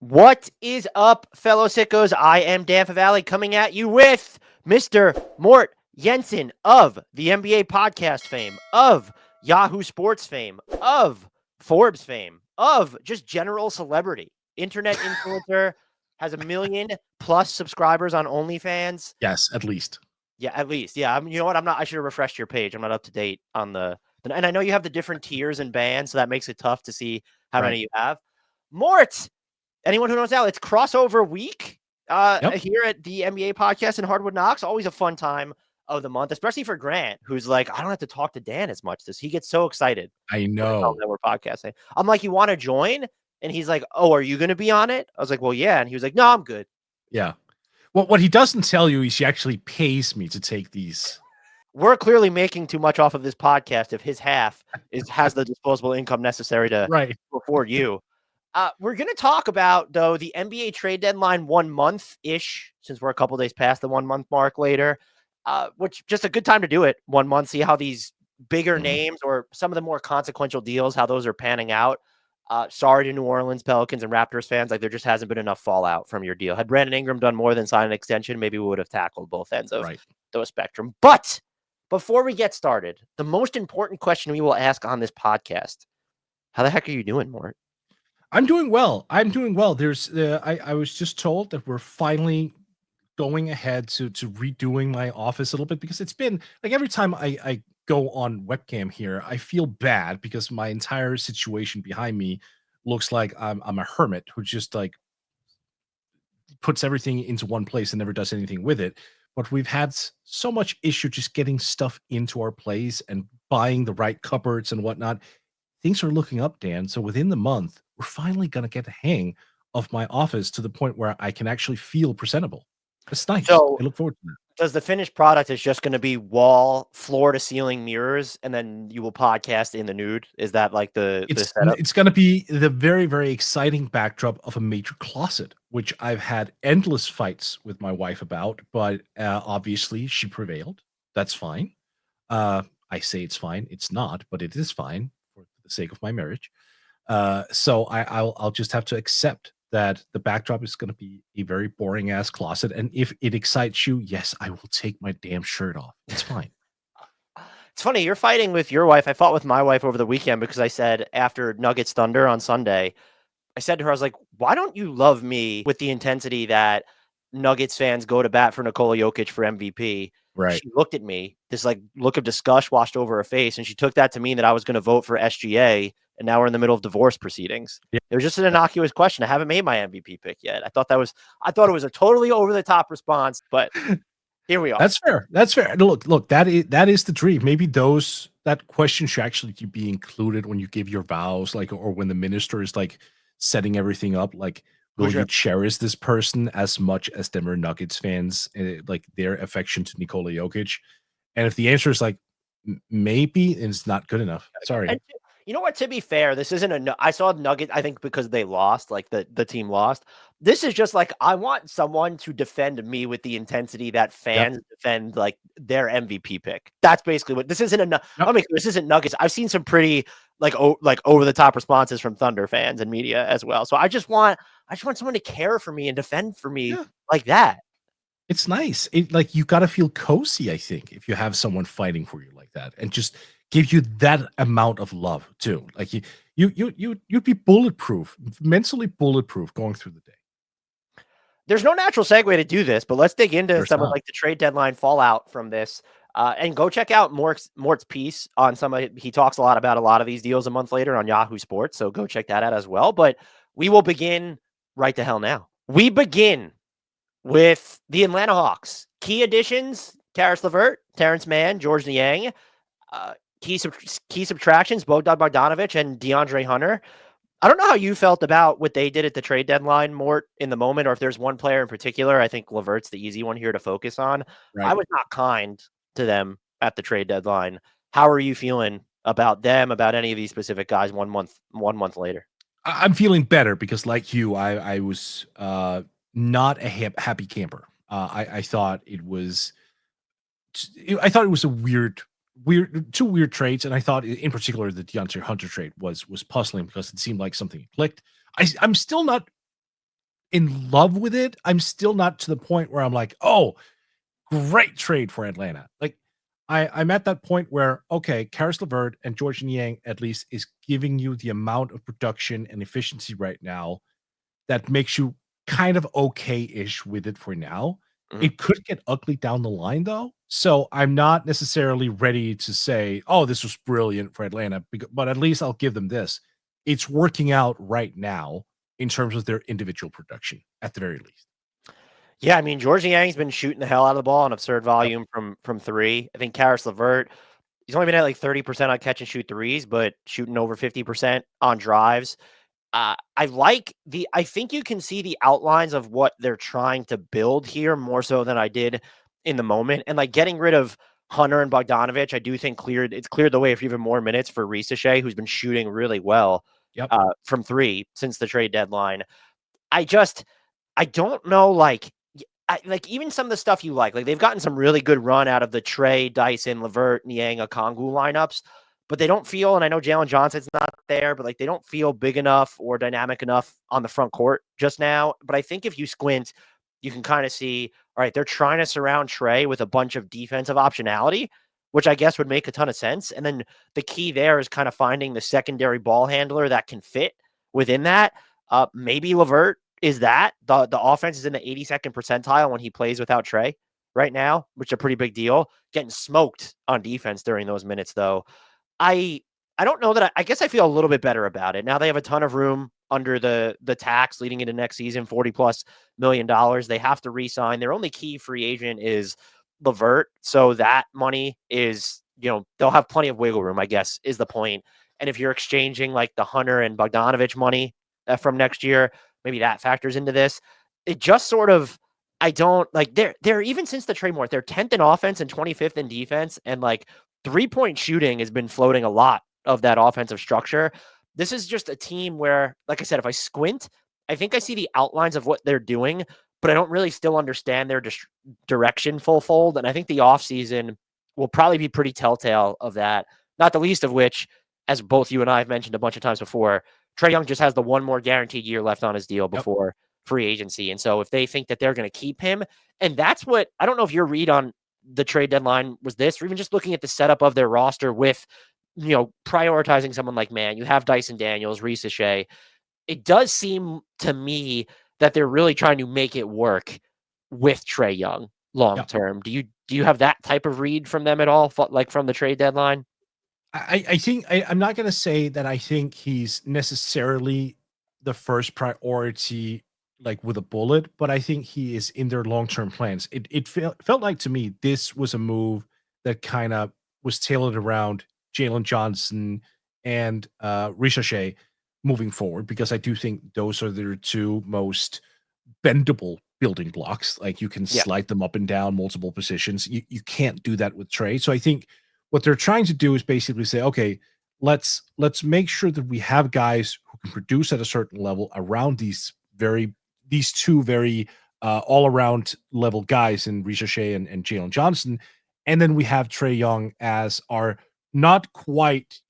What is up, fellow sickos? I am Dan Favale coming at you with Mr. Morten Jensen of the NBA podcast fame, of Yahoo Sports fame, of Forbes fame, of just general celebrity, internet influencer, has 1 million plus subscribers on OnlyFans. Yes, at least. Yeah, at least. Yeah, you know what? I should have refreshed your page. I'm not up to date on and I know you have the different tiers and bands, so that makes it tough to see how many you have. Mort, anyone who knows now, it's crossover week here at the NBA podcast and HardwoodKnocks. Always a fun time of the month, especially for Grant, who's like, I don't have to talk to Dan as much. He gets so excited. I know that we're podcasting. I'm like, you want to join? And he's like, oh, are you going to be on it? I was like, well, yeah. And he was like, no, I'm good. Yeah. Well, what he doesn't tell you is he actually pays me to take these. We're clearly making too much off of this podcast if his half has the disposable income necessary to afford you. We're going to talk about, though, the NBA trade deadline 1 month-ish, since we're a couple days past the 1 month mark later, which just a good time to do it 1 month, see how these bigger names or some of the more consequential deals, how those are panning out. Sorry to New Orleans Pelicans and Raptors fans, like there just hasn't been enough fallout from your deal. Had Brandon Ingram done more than sign an extension, maybe we would have tackled both ends of the spectrum. But before we get started, the most important question we will ask on this podcast, how the heck are you doing, Mort? I'm doing well. There's I was just told that we're finally going ahead to redoing my office a little bit, because it's been like every time I go on webcam here, I feel bad because my entire situation behind me looks like I'm a hermit who just like puts everything into one place and never does anything with it. But we've had so much issue just getting stuff into our place and buying the right cupboards and whatnot. Things are looking up, Dan. So within the month, we're finally going to get the hang of my office to the point where I can actually feel presentable. It's nice. So I look forward to that. Does the finished product is just going to be floor to ceiling mirrors, and then you will podcast in the nude? Is that like the setup? It's going to be the very, very exciting backdrop of a major closet, which I've had endless fights with my wife about, but obviously she prevailed. That's fine. I say it's fine. It's not, but it is fine for the sake of my marriage. So I'll just have to accept that the backdrop is going to be a very boring ass closet. And if it excites you, yes, I will take my damn shirt off. It's fine. It's funny. You're fighting with your wife. I fought with my wife over the weekend because I said after Nuggets Thunder on Sunday, I said to her, I was like, why don't you love me with the intensity that Nuggets fans go to bat for Nikola Jokic for MVP? Right. She looked at me, this like look of disgust washed over her face, and she took that to mean that I was going to vote for SGA, and now we're in the middle of divorce proceedings. Yeah. It was just an innocuous question. I haven't made my MVP pick yet. I thought it was a totally over the top response, but here we are. That's fair. Look, that is the dream. Maybe that question should actually be included when you give your vows, like, or when the minister is like setting everything up, like, will you cherish this person as much as Denver Nuggets fans, like their affection to Nikola Jokic? And if the answer is like, maybe, it's not good enough. Sorry. And you know what? To be fair, this isn't I saw Nuggets, I think because they lost, like the team lost. This is just like, I want someone to defend me with the intensity that fans defend like their MVP pick. That's basically what this isn't. This isn't Nuggets. I've seen some pretty like over the top responses from Thunder fans and media as well. So I just want someone to care for me and defend for me like that. It's nice. Like, you got to feel cozy, I think, if you have someone fighting for you like that and just give you that amount of love too. Like you'd be bulletproof, mentally bulletproof going through the day. There's no natural segue to do this, but let's dig into some of like the trade deadline fallout from this. And go check out Mort's piece on he talks a lot about a lot of these deals a month later on Yahoo Sports. So go check that out as well. But we will begin right the hell now. We begin with the Atlanta Hawks. Key additions: Karis LeVert, Terrence Mann, George Niang. Key subtractions: Bogdan Bogdanovic and DeAndre Hunter. I don't know how you felt about what they did at the trade deadline, Mort, in the moment, or if there's one player in particular. I think LeVert's the easy one here to focus on. Right. I was not kind to them at the trade deadline. How are you feeling about them, about any of these specific guys 1 month later? I'm feeling better because, like you, I was not a happy camper. I thought it was two weird trades, and I thought in particular the DeAndre Hunter trade was puzzling because it seemed like something clicked. I'm still not in love with it. I'm still not to the point where I'm like, oh, great trade for Atlanta. Like I'm at that point where, okay, Karis LeVert and George Niang at least is giving you the amount of production and efficiency right now that makes you kind of okay-ish with it for now. Mhm. It could get ugly down the line though. So I'm not necessarily ready to say, oh, this was brilliant for Atlanta, but at least I'll give them this. It's working out right now in terms of their individual production at the very least. Yeah, I mean, George Niang's been shooting the hell out of the ball on absurd Yep. volume from three. I think Karis LeVert, he's only been at like 30% on catch and shoot threes, but shooting over 50% on drives. I think you can see the outlines of what they're trying to build here more so than I did in the moment. And like getting rid of Hunter and Bogdanovich, I do think it's cleared the way for even more minutes for Risache, who's been shooting really well Yep. from three since the trade deadline. I just I don't know, like even some of the stuff you like they've gotten some really good run out of the Trey, Dyson, Levert, Niang, Okongwu lineups, but they don't feel, and I know Jalen Johnson's not there, but like they don't feel big enough or dynamic enough on the front court just now. But I think if you squint, you can kind of see, all right, they're trying to surround Trey with a bunch of defensive optionality, which I guess would make a ton of sense. And then the key there is kind of finding the secondary ball handler that can fit within that. Maybe Levert is that the offense is in the 82nd percentile when he plays without Trey right now, which is a pretty big deal. Getting smoked on defense during those minutes, though. I I don't know that I guess I feel a little bit better about it. Now they have a ton of room under the tax leading into next season, $40+ million. They have to re-sign. Their only key free agent is Levert. So that money is, they'll have plenty of wiggle room, I guess, is the point. And if you're exchanging like the Hunter and Bogdanovich money from next year, maybe that factors into this. It just sort of, I don't like they're even since the trade more, they're 10th in offense and 25th in defense. And like 3-point shooting has been floating a lot of that offensive structure. This is just a team where, like I said, if I squint, I think I see the outlines of what they're doing, but I don't really still understand their direction full fold. And I think the offseason will probably be pretty telltale of that. Not the least of which, as both you and I have mentioned a bunch of times before, Trae Young just has the one more guaranteed year left on his deal Yep. before free agency. And so if they think that they're going to keep him, and that's what I don't know if your read on the trade deadline was this, or even just looking at the setup of their roster with, prioritizing someone like you have Dyson Daniels, Reese Shea. It does seem to me that they're really trying to make it work with Trae Young long Yep. term. Do you have that type of read from them at all, like from the trade deadline? I think I'm not gonna say that I think he's necessarily the first priority, like with a bullet, but I think he is in their long-term plans. It felt like to me this was a move that kind of was tailored around Jalen Johnson and Ricochet moving forward, because I do think those are their two most bendable building blocks. Like you can Yeah. slide them up and down multiple positions. You can't do that with Trey. So I think what they're trying to do is basically say, okay, let's make sure that we have guys who can produce at a certain level around these two very all around level guys in Ricochet and Jalen Johnson, and then we have Trey Young as our not quite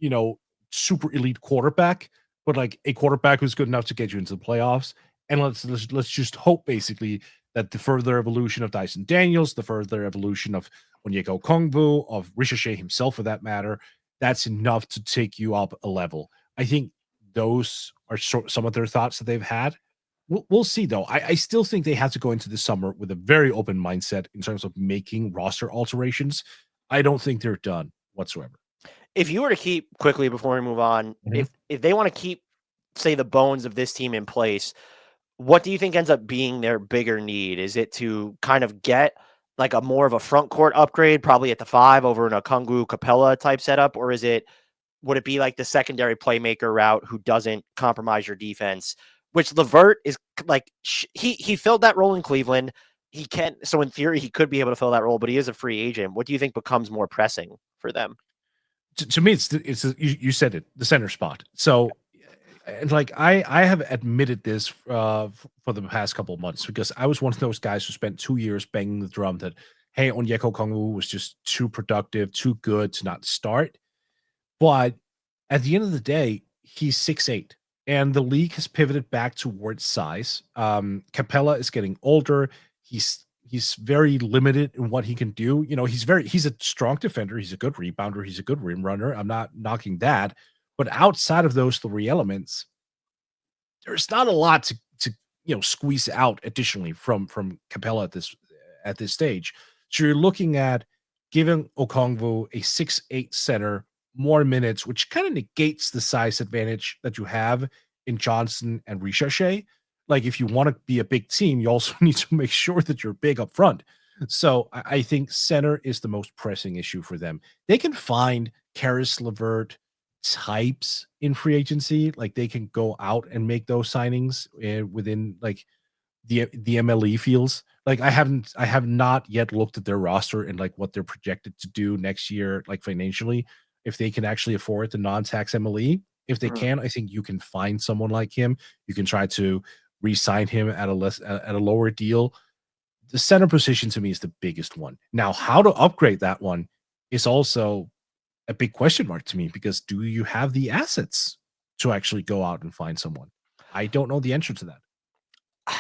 super elite quarterback, but like a quarterback who's good enough to get you into the playoffs. And let's just hope basically that the further evolution of Dyson Daniels, the further evolution of Onyeka Okongwu, of Ricochet himself for that matter, that's enough to take you up a level. I think those are some of their thoughts that they've had. We'll see though. I still think they have to go into the summer with a very open mindset in terms of making roster alterations. I don't think they're done whatsoever. If you were to keep quickly before we move on, Mhm. if they want to keep, say, the bones of this team in place, what do you think ends up being their bigger need? Is it to kind of get like a more of a front court upgrade, probably at the five over an Okongwu Capella type setup, or would it be like the secondary playmaker route who doesn't compromise your defense? Which Levert is like he filled that role in Cleveland. He can, so in theory he could be able to fill that role, but he is a free agent. What do you think becomes more pressing for them? To me, you said it, the center spot. So, and like I have admitted this for the past couple of months, because I was one of those guys who spent 2 years banging the drum that hey, Onyeka Okongwu was just too productive, too good to not start. But at the end of the day, he's 6'8", and the league has pivoted back towards size. Capella is getting older. He's very limited in what he can do. He's a strong defender. He's a good rebounder. He's a good rim runner. I'm not knocking that. But outside of those three elements, there's not a lot to squeeze out additionally from Capella at this stage. So you're looking at giving Okongwu a 6'8" center more minutes, which kind of negates the size advantage that you have in Johnson and Ricochet. Like, if you want to be a big team, you also need to make sure that you're big up front. So I think center is the most pressing issue for them. They can find Karis LeVert types in free agency. Like, they can go out and make those signings within like the MLE feels. Like, I have not yet looked at their roster and like what they're projected to do next year, like financially, if they can actually afford the non-tax MLE. If they can, I think you can find someone like him. You can try to re-sign him at a lower deal. The center position to me is the biggest one. Now, how to upgrade that one is also a big question mark to me, because do you have the assets to actually go out and find someone? I don't know the answer to that.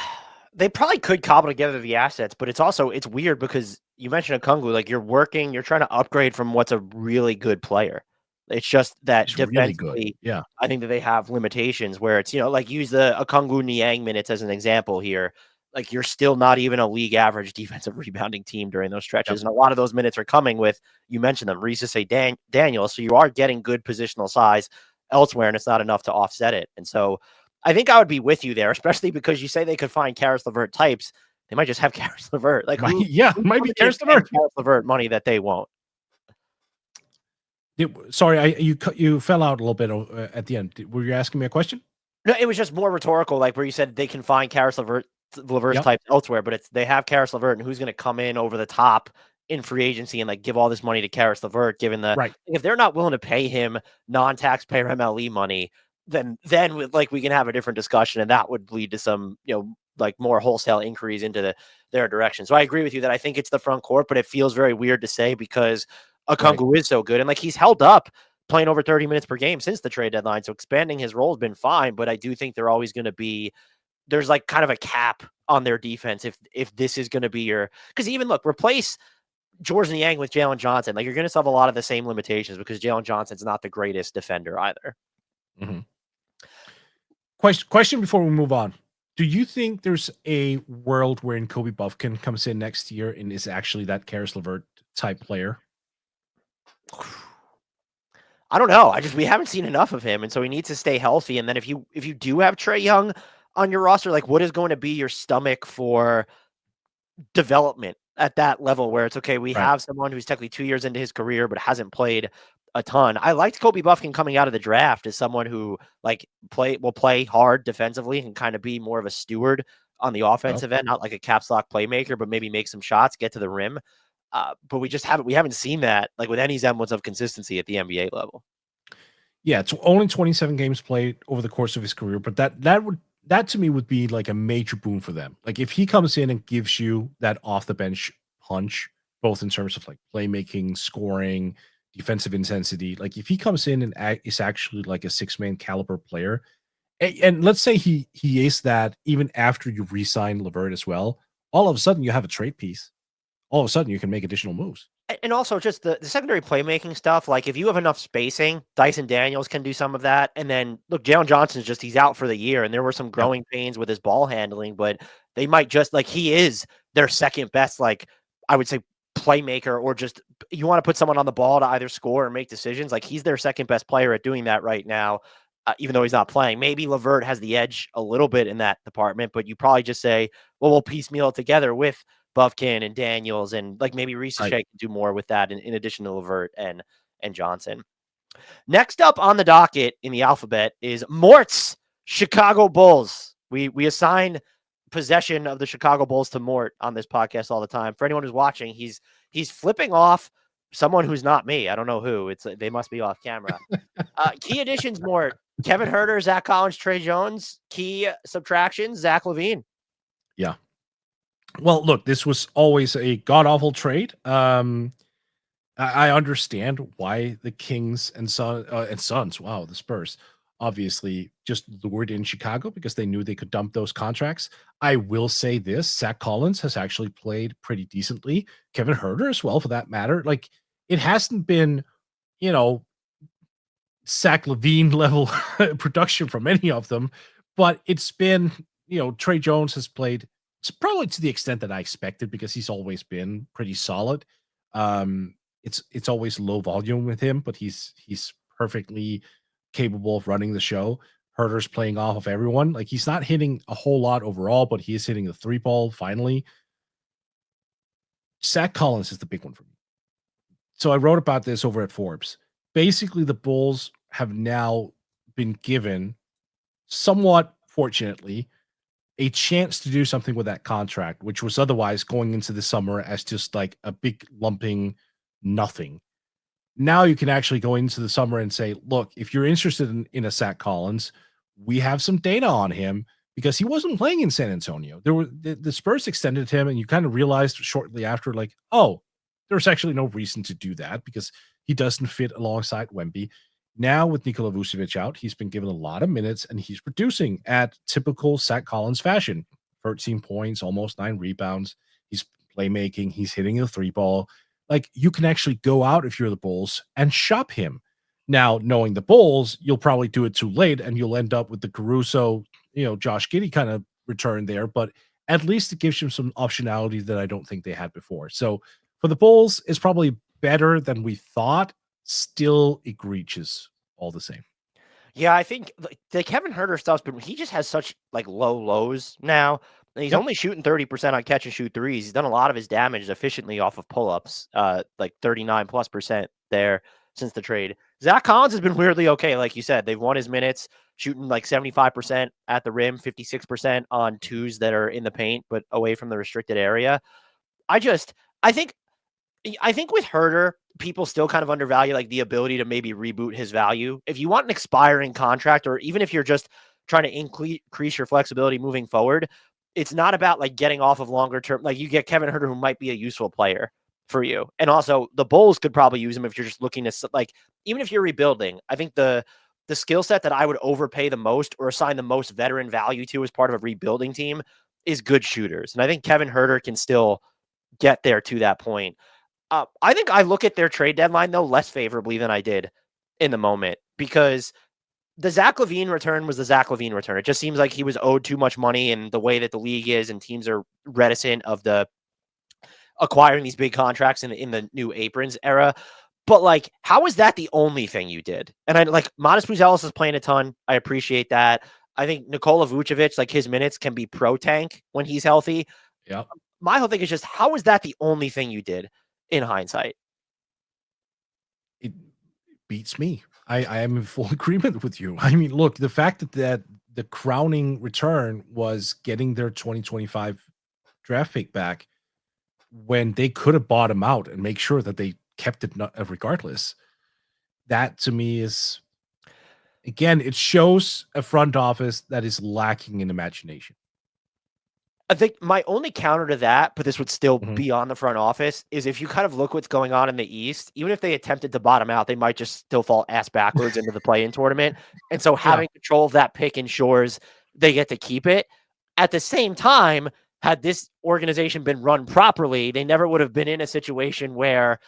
They probably could cobble together the assets, but it's weird because you mentioned Okongwu, like you're trying to upgrade from what's a really good player. It's just that He's defensively, really good. Yeah. I think that they have limitations where it's, like use the Okongwu Niang minutes as an example here. Like, you're still not even a league average defensive rebounding team during those stretches. Yep. And a lot of those minutes are coming with, you mentioned them, Ricochet, Daniel. So you are getting good positional size elsewhere, and it's not enough to offset it. And so I think I would be with you there, especially because you say they could find Karis LeVert types. They might just have Karis LeVert. Like, might be Karis LeVert. Karis LeVert money that they won't. Sorry, you fell out a little bit at the end. Were you asking me a question? No, it was just more rhetorical, like where you said they can find Karis LeVert's types elsewhere, but they have Karis LeVert, and who's going to come in over the top in free agency and like give all this money to Karis LeVert, given if they're not willing to pay him non-taxpayer MLE money, then we can have a different discussion, and that would lead to some like more wholesale inquiries into their direction. So I agree with you that I think it's the front court, but it feels very weird to say because Okongwu is so good, and like he's held up playing over 30 minutes per game since the trade deadline. So expanding his role has been fine, but I do think they're always going to be, there's like kind of a cap on their defense if this is going to be because even replace George Niang with Jalen Johnson. Like, you're going to still have a lot of the same limitations because Jalen Johnson's not the greatest defender either. Mm-hmm. Question before we move on. Do you think there's a world wherein Kobe Buffkin comes in next year and is actually that Karis LeVert type player? I don't know. We haven't seen enough of him, and so he needs to stay healthy. And then if you do have Trae Young on your roster, like, what is going to be your stomach for development at that level where it's okay, we have someone who's technically 2 years into his career but hasn't played a ton. I liked Kobe Buffkin coming out of the draft as someone who will play hard defensively and kind of be more of a steward on the offensive end, not like a caps lock playmaker, but maybe make some shots, get to the rim. But we haven't seen that like with any semblance of consistency at the NBA level. Yeah, it's only 27 games played over the course of his career, but that to me would be like a major boon for them. Like, if he comes in and gives you that off the bench punch, both in terms of like playmaking, scoring, defensive intensity, like if he comes in and is actually like a 6-man caliber player, and let's say he is that even after you re-sign LeVert as well, all of a sudden you have a trade piece. All of a sudden you can make additional moves. And also just the secondary playmaking stuff. Like, if you have enough spacing, Dyson Daniels can do some of that. And then look, Jalen Johnson's he's out for the year, and there were some growing pains with his ball handling, but they might just he is their second best, like, I would say, playmaker, or just you want to put someone on the ball to either score or make decisions. Like, he's their second best player at doing that right now, even though he's not playing. Maybe LeVert has the edge a little bit in that department, but you probably just say, well, we'll piecemeal it together with Buffkin and Daniels, and like maybe Ricochet can do more with that in addition to LeVert and Johnson. Next up on the docket in the alphabet is Mort's Chicago Bulls. We assign possession of the Chicago Bulls to Mort on this podcast all the time. For anyone who's watching, he's flipping off someone who's not me. I don't know who. They must be off camera. Key additions: Mort, Kevin Huerter, Zach Collins, Trey Jones. Key subtractions: Zach LaVine. Yeah. Well, look, this was always a god-awful trade. I understand why the Kings and Suns, wow, the Spurs, obviously just lured in Chicago because they knew they could dump those contracts. I will say this, Zach Collins has actually played pretty decently. Kevin Huerter as well, for that matter. Like, it hasn't been, you know, Zach Levine level production from any of them, but it's been, Trey Jones has played, it's probably to the extent that I expected because he's always been pretty solid. It's always low volume with him, but he's perfectly capable of running the show. Herter's playing off of everyone. Like, he's not hitting a whole lot overall, but he is hitting the three ball finally. Zach Collins is the big one for me. So I wrote about this over at Forbes. Basically, the Bulls have now been given, somewhat fortunately, a chance to do something with that contract, which was otherwise going into the summer as just like a big lumping nothing. Now you can actually go into the summer and say, look, if you're interested in a Zach Collins, we have some data on him because he wasn't playing in San Antonio. There were the Spurs extended him, and you kind of realized shortly after, like, oh, there's actually no reason to do that because he doesn't fit alongside Wemby. Now with Nikola Vucevic out, he's been given a lot of minutes and he's producing at typical Zach Collins fashion. 13 points, almost 9 rebounds. He's playmaking, he's hitting the three ball. Like, you can actually go out if you're the Bulls and shop him. Now, knowing the Bulls, you'll probably do it too late and you'll end up with the Caruso, Josh Giddey kind of return there, but at least it gives you some optionality that I don't think they had before. So for the Bulls, it's probably better than we thought. Still egregious all the same. Yeah, I think the Kevin Huerter stuff's been, he just has such like low lows now. And he's only shooting 30% on catch and shoot threes. He's done a lot of his damage efficiently off of pull-ups, like 39+% there since the trade. Zach Collins has been weirdly okay. Like you said, they've won his minutes, shooting like 75% at the rim, 56% on twos that are in the paint, but away from the restricted area. I think with Huerter, people still kind of undervalue like the ability to maybe reboot his value. If you want an expiring contract, or even if you're just trying to increase your flexibility moving forward, it's not about like getting off of longer term. Like, you get Kevin Huerter, who might be a useful player for you. And also the Bulls could probably use him if you're just looking to, like, even if you're rebuilding. I think the skill set that I would overpay the most or assign the most veteran value to as part of a rebuilding team is good shooters. And I think Kevin Huerter can still get there to that point. I think I look at their trade deadline, though, less favorably than I did in the moment, because the Zach LaVine return was the Zach LaVine return. It just seems like he was owed too much money, and the way that the league is and teams are reticent of acquiring these big contracts in the new aprons era. But like, how is that the only thing you did? And I like Modest Buzelis is playing a ton. I appreciate that. I think Nikola Vucevic, like, his minutes can be pro tank when he's healthy. Yeah. My whole thing is just, how is that the only thing you did in hindsight? It beats me. I am in full agreement with you. I mean, look, the fact that the crowning return was getting their 2025 draft pick back when they could have bought him out and make sure that they kept it regardless. That to me is, again, it shows a front office that is lacking in imagination. I think my only counter to that, but this would still Mhm. be on the front office, is if you kind of look what's going on in the East, even if they attempted to bottom out, they might just still fall ass backwards into the play-in tournament. And so Yeah. having control of that pick ensures they get to keep it. At the same time, had this organization been run properly, they never would have been in a situation where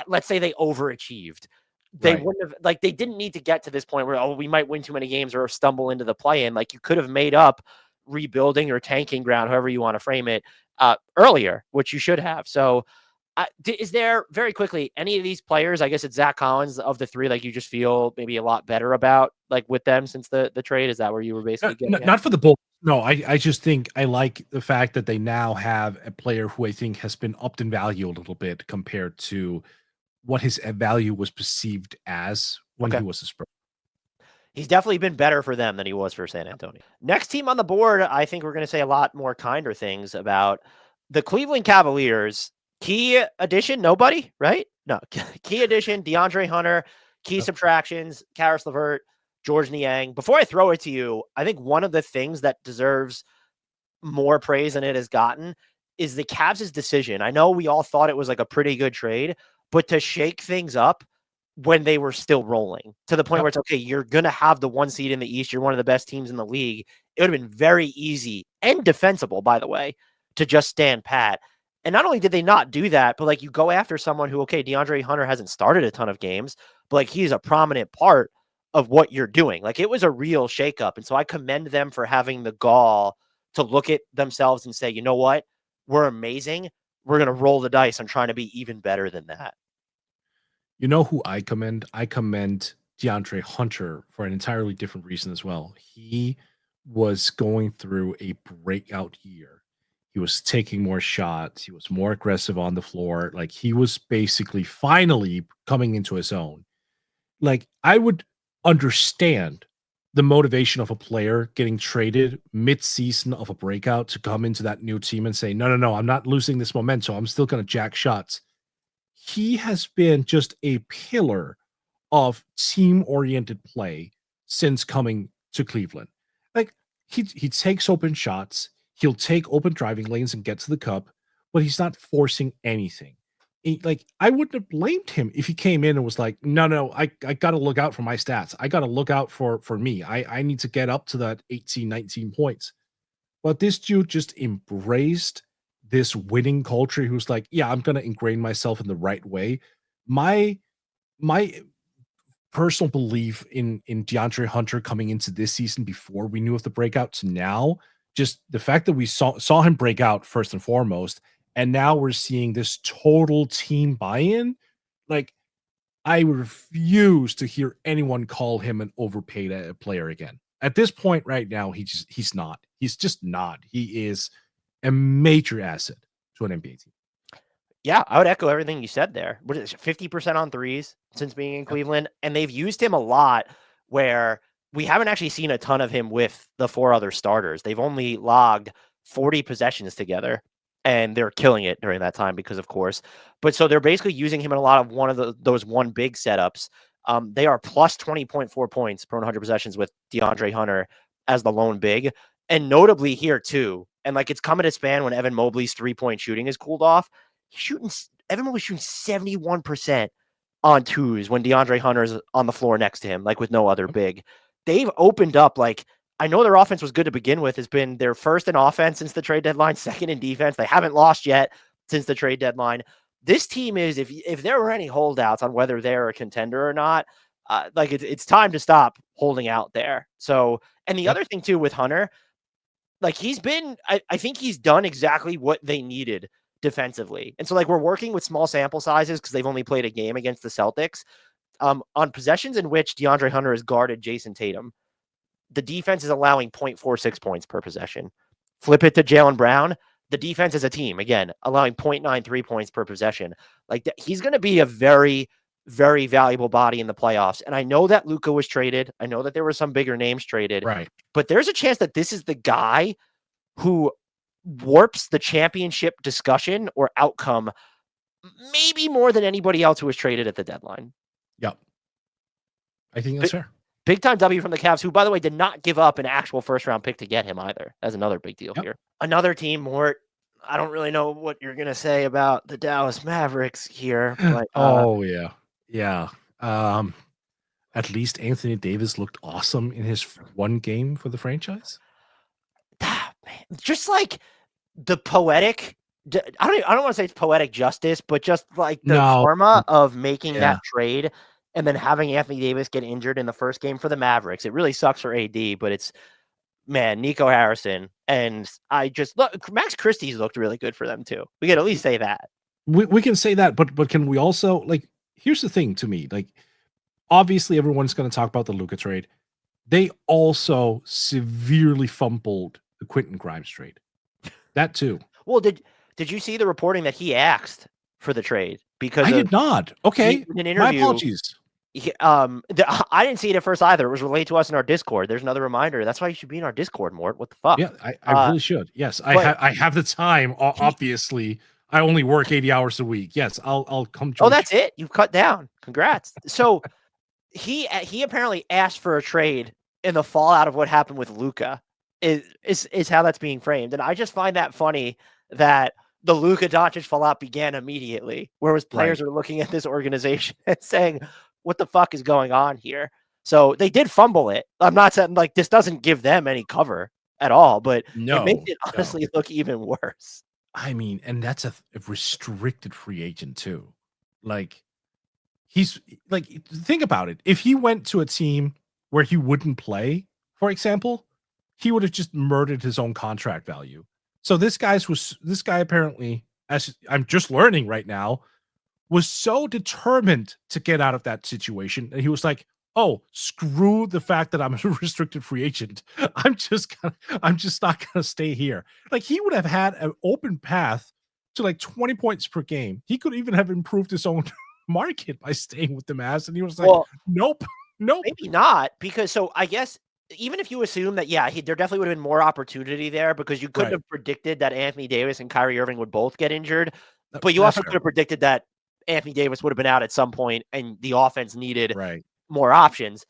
let's say they overachieved. They Right. wouldn't have, like, they didn't need to get to this point where, oh, we might win too many games or stumble into the play-in. Like, you could have made up rebuilding or tanking ground, however you want to frame it, earlier, which you should have. So is there, very quickly, any of these players, I guess it's Zach Collins, of the three, like, you just feel maybe a lot better about, like, with them since the trade? Is that where you were basically getting at? Not for the Bulls. No, I just think I like the fact that they now have a player who I think has been upped in value a little bit compared to what his value was perceived as when Okay. he was a Spur. He's definitely been better for them than he was for San Antonio. Next team on the board, I think we're going to say a lot more kinder things about the Cleveland Cavaliers. Key addition, nobody, right? No. Key addition, DeAndre Hunter. Key subtractions, Karis LeVert, George Niang. Before I throw it to you, I think one of the things that deserves more praise than it has gotten is the Cavs' decision. I know we all thought it was like a pretty good trade, but to shake things up when they were still rolling, to the point Yep. where it's okay, you're going to have the 1 seed in the East. You're one of the best teams in the league. It would have been very easy and defensible, by the way, to just stand pat. And not only did they not do that, but like you go after someone who, okay, DeAndre Hunter hasn't started a ton of games, but like he's a prominent part of what you're doing. Like it was a real shakeup. And so I commend them for having the gall to look at themselves and say, you know what? We're amazing. We're going to roll the dice on trying to be even better than that. You know who I commend? I commend DeAndre Hunter for an entirely different reason as well. He was going through a breakout year. He was taking more shots. He was more aggressive on the floor. Like he was basically finally coming into his own. Like I would understand the motivation of a player getting traded mid-season of a breakout to come into that new team and say, no, I'm not losing this momentum. I'm still going to jack shots. He has been just a pillar of team-oriented play since coming to Cleveland. Like he takes open shots, he'll take open driving lanes and get to the cup, but he's not forcing anything. Like I wouldn't have blamed him if he came in and was like, no, I got to look out for my stats. I got to look out for me. I need to get up to that 18, 19 points. But this dude just embraced this winning culture. He was like, yeah, I'm going to ingrain myself in the right way. My personal belief in DeAndre Hunter coming into this season before we knew of the breakout to now, just the fact that we saw him break out first and foremost, and now we're seeing this total team buy-in. Like, I refuse to hear anyone call him an overpaid player again. At this point right now, he's not. He's just not. He is a major asset to an NBA team. Yeah, I would echo everything you said there. What is it, 50% on threes since being in Cleveland? And they've used him a lot where we haven't actually seen a ton of him with the 4 other starters. They've only logged 40 possessions together, and they're killing it during that time because, of course. But so they're basically using him in a lot of those one big setups. They are plus 20.4 points per 100 possessions with DeAndre Hunter as the lone big. And notably here, too, and like it's come at a span when Evan Mobley's 3-point shooting is cooled off. Evan Mobley's shooting 71% on twos when DeAndre Hunter's on the floor next to him, like with no other big. They've opened up, like, I know their offense was good to begin with, has been their first in offense since the trade deadline, second in defense. They haven't lost yet since the trade deadline. This team is, if there were any holdouts on whether they're a contender or not, like it's time to stop holding out there. So, and the other thing too with Hunter, like he's been, I think he's done exactly what they needed defensively. And so like we're working with small sample sizes because they've only played a game against the Celtics. On possessions in which DeAndre Hunter has guarded Jason Tatum, the defense is allowing 0.46 points per possession. Flip it to Jaylen Brown, the defense as a team, again, allowing 0.93 points per possession. Like he's going to be a very, very valuable body in the playoffs. And I know that Luka was traded. I know that there were some bigger names traded. Right. But there's a chance that this is the guy who warps the championship discussion or outcome maybe more than anybody else who was traded at the deadline. Yep. I think that's fair. Big time W from the Cavs, who, by the way, did not give up an actual first-round pick to get him either. That's another big deal here. Another team, Mort, I don't really know what you're going to say about the Dallas Mavericks here. But, Yeah. At least Anthony Davis looked awesome in his one game for the franchise. Just like the poetic, I don't want to say it's poetic justice, but just like the karma of making that trade and then having Anthony Davis get injured in the first game for the Mavericks. It really sucks for AD, but it's, man, Nico Harrison. And I just look, Max Christie's looked really good for them too. We can at least say that. We can say that, but can we also, like, here's the thing to me, like, obviously everyone's going to talk about the Luka trade. They also severely fumbled the Quentin Grimes trade. That too. Well, did you see the reporting that he asked for the trade? Because I did not. Okay. In an interview, my apologies. I didn't see it at first either. It was relayed to us in our Discord. There's another reminder. That's why you should be in our Discord, Mort. What the fuck? Yeah, I really should. Yes, I have the time. Obviously, I only work 80 hours a week. Yes, I'll come join. Oh, that's it? You've cut down. Congrats. So he apparently asked for a trade in the fallout of what happened with Luka. Is how that's being framed. And I just find that funny that the Luka Doncic fallout began immediately, whereas players are looking at this organization and saying, what the fuck is going on here? So they did fumble it. I'm not saying like this doesn't give them any cover at all, but it makes it honestly look even worse. I mean, and that's a restricted free agent too. Like he's like, think about it. If he went to a team where he wouldn't play, for example, he would have just murdered his own contract value. So this guy apparently, as I'm just learning right now, was so determined to get out of that situation. And he was like, oh, screw the fact that I'm a restricted free agent. I'm just not gonna stay here. Like he would have had an open path to like 20 points per game. He could even have improved his own market by staying with the Mavs. And he was like, well, nope. Maybe not, because so I guess even if you assume that, yeah, there definitely would have been more opportunity there because you couldn't have predicted that Anthony Davis and Kyrie Irving would both get injured. But you also could have predicted that Anthony Davis would have been out at some point and the offense needed more options.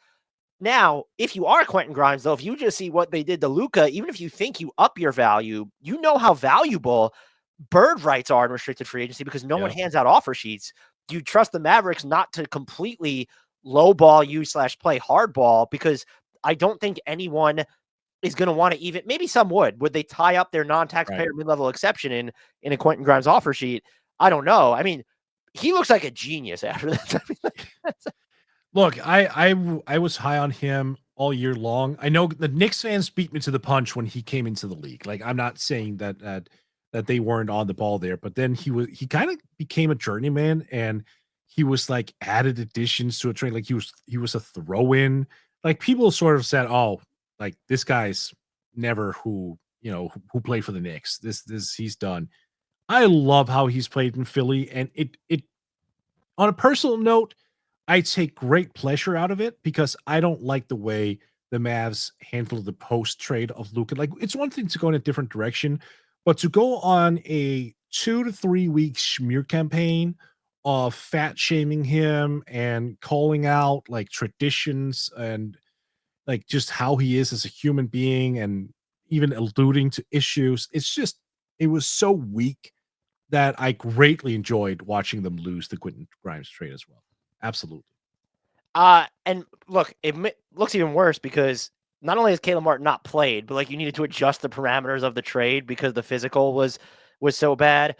Now, if you are Quentin Grimes, though, if you just see what they did to Luka, even if you think you up your value, you know how valuable bird rights are in restricted free agency because no one hands out offer sheets. Do you trust the Mavericks not to completely lowball you / play hardball? Because I don't think anyone is going to want to even, maybe some would they tie up their non-taxpayer mid-level exception in a Quentin Grimes offer sheet? I don't know. I mean, he looks like a genius after that. I mean, look, I was high on him all year long. I know the Knicks fans beat me to the punch when he came into the league. Like I'm not saying that they weren't on the ball there, but then he kind of became a journeyman and he was like added additions to a trade. Like he was a throw-in. Like people sort of said, oh, like this guy's never who played for the Knicks. This he's done. I love how he's played in Philly, and it on a personal note, I take great pleasure out of it because I don't like the way the Mavs handle the post trade of Luka. Like it's one thing to go in a different direction, but to go on a 2 to 3 week smear campaign of fat shaming him and calling out like traditions and like just how he is as a human being and even alluding to issues. It was so weak that I greatly enjoyed watching them lose the Quentin Grimes trade as well. Absolutely. And look, it looks even worse because not only has Caleb Martin not played, but like you needed to adjust the parameters of the trade because the physical was so bad.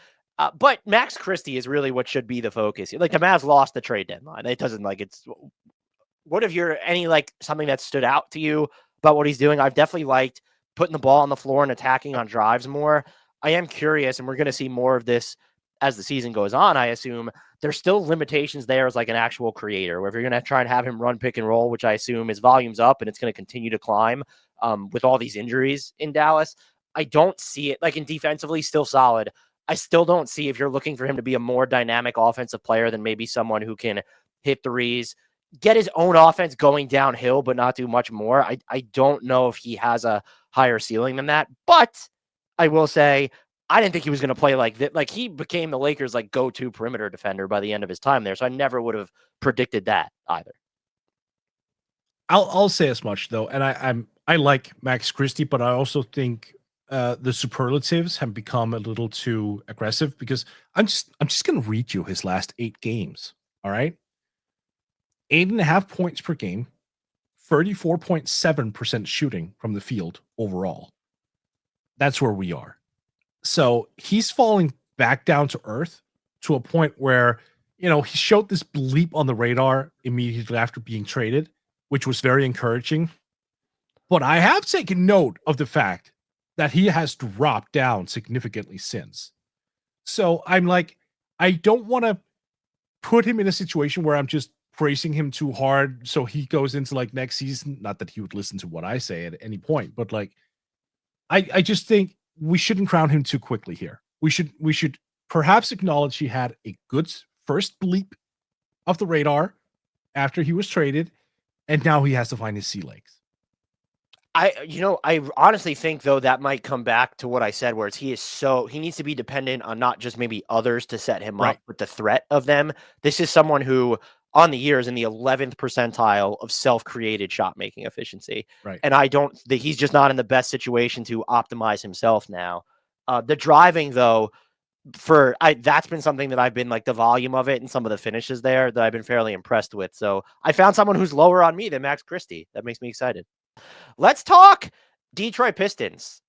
But Max Christie is really what should be the focus. Like the Mavs lost the trade deadline. It doesn't like it's. What if you're any like something that stood out to you about what he's doing? I've definitely liked putting the ball on the floor and attacking on drives more. I am curious, and we're going to see more of this as the season goes on. I assume there's still limitations there as like an actual creator, where if you're going to try and have him run pick and roll, which I assume his volume's up and it's going to continue to climb with all these injuries in Dallas, I don't see it. Like in defensively, still solid. I still don't see if you're looking for him to be a more dynamic offensive player than maybe someone who can hit threes, get his own offense going downhill, but not do much more. I don't know if he has a higher ceiling than that, but I will say I didn't think he was going to play like that. Like he became the Lakers' like go-to perimeter defender by the end of his time there. So I never would have predicted that either. I'll say as much though, and I like Max Christie, but I also think the superlatives have become a little too aggressive because I'm just going to read you his last 8 games. All right. 8.5 points per game, 34.7% shooting from the field overall. That's where we are. So he's falling back down to earth to a point where, he showed this bleep on the radar immediately after being traded, which was very encouraging. But I have taken note of the fact that he has dropped down significantly since. So I'm like, I don't want to put him in a situation where I'm just praising him too hard so he goes into like next season. Not that he would listen to what I say at any point, but like I just think we shouldn't crown him too quickly here. We should perhaps acknowledge he had a good first bleep of the radar after he was traded, and now he has to find his sea legs. I honestly think though that might come back to what I said, where he needs to be dependent on not just maybe others to set him up, but the threat of them. This is someone who on the year is in the 11th percentile of self-created shot making efficiency. Right. And I don't think he's just not in the best situation to optimize himself now. The driving though, that's been something that I've been like the volume of it and some of the finishes there that I've been fairly impressed with. So I found someone who's lower on me than Max Christie. That makes me excited. Let's talk Detroit Pistons.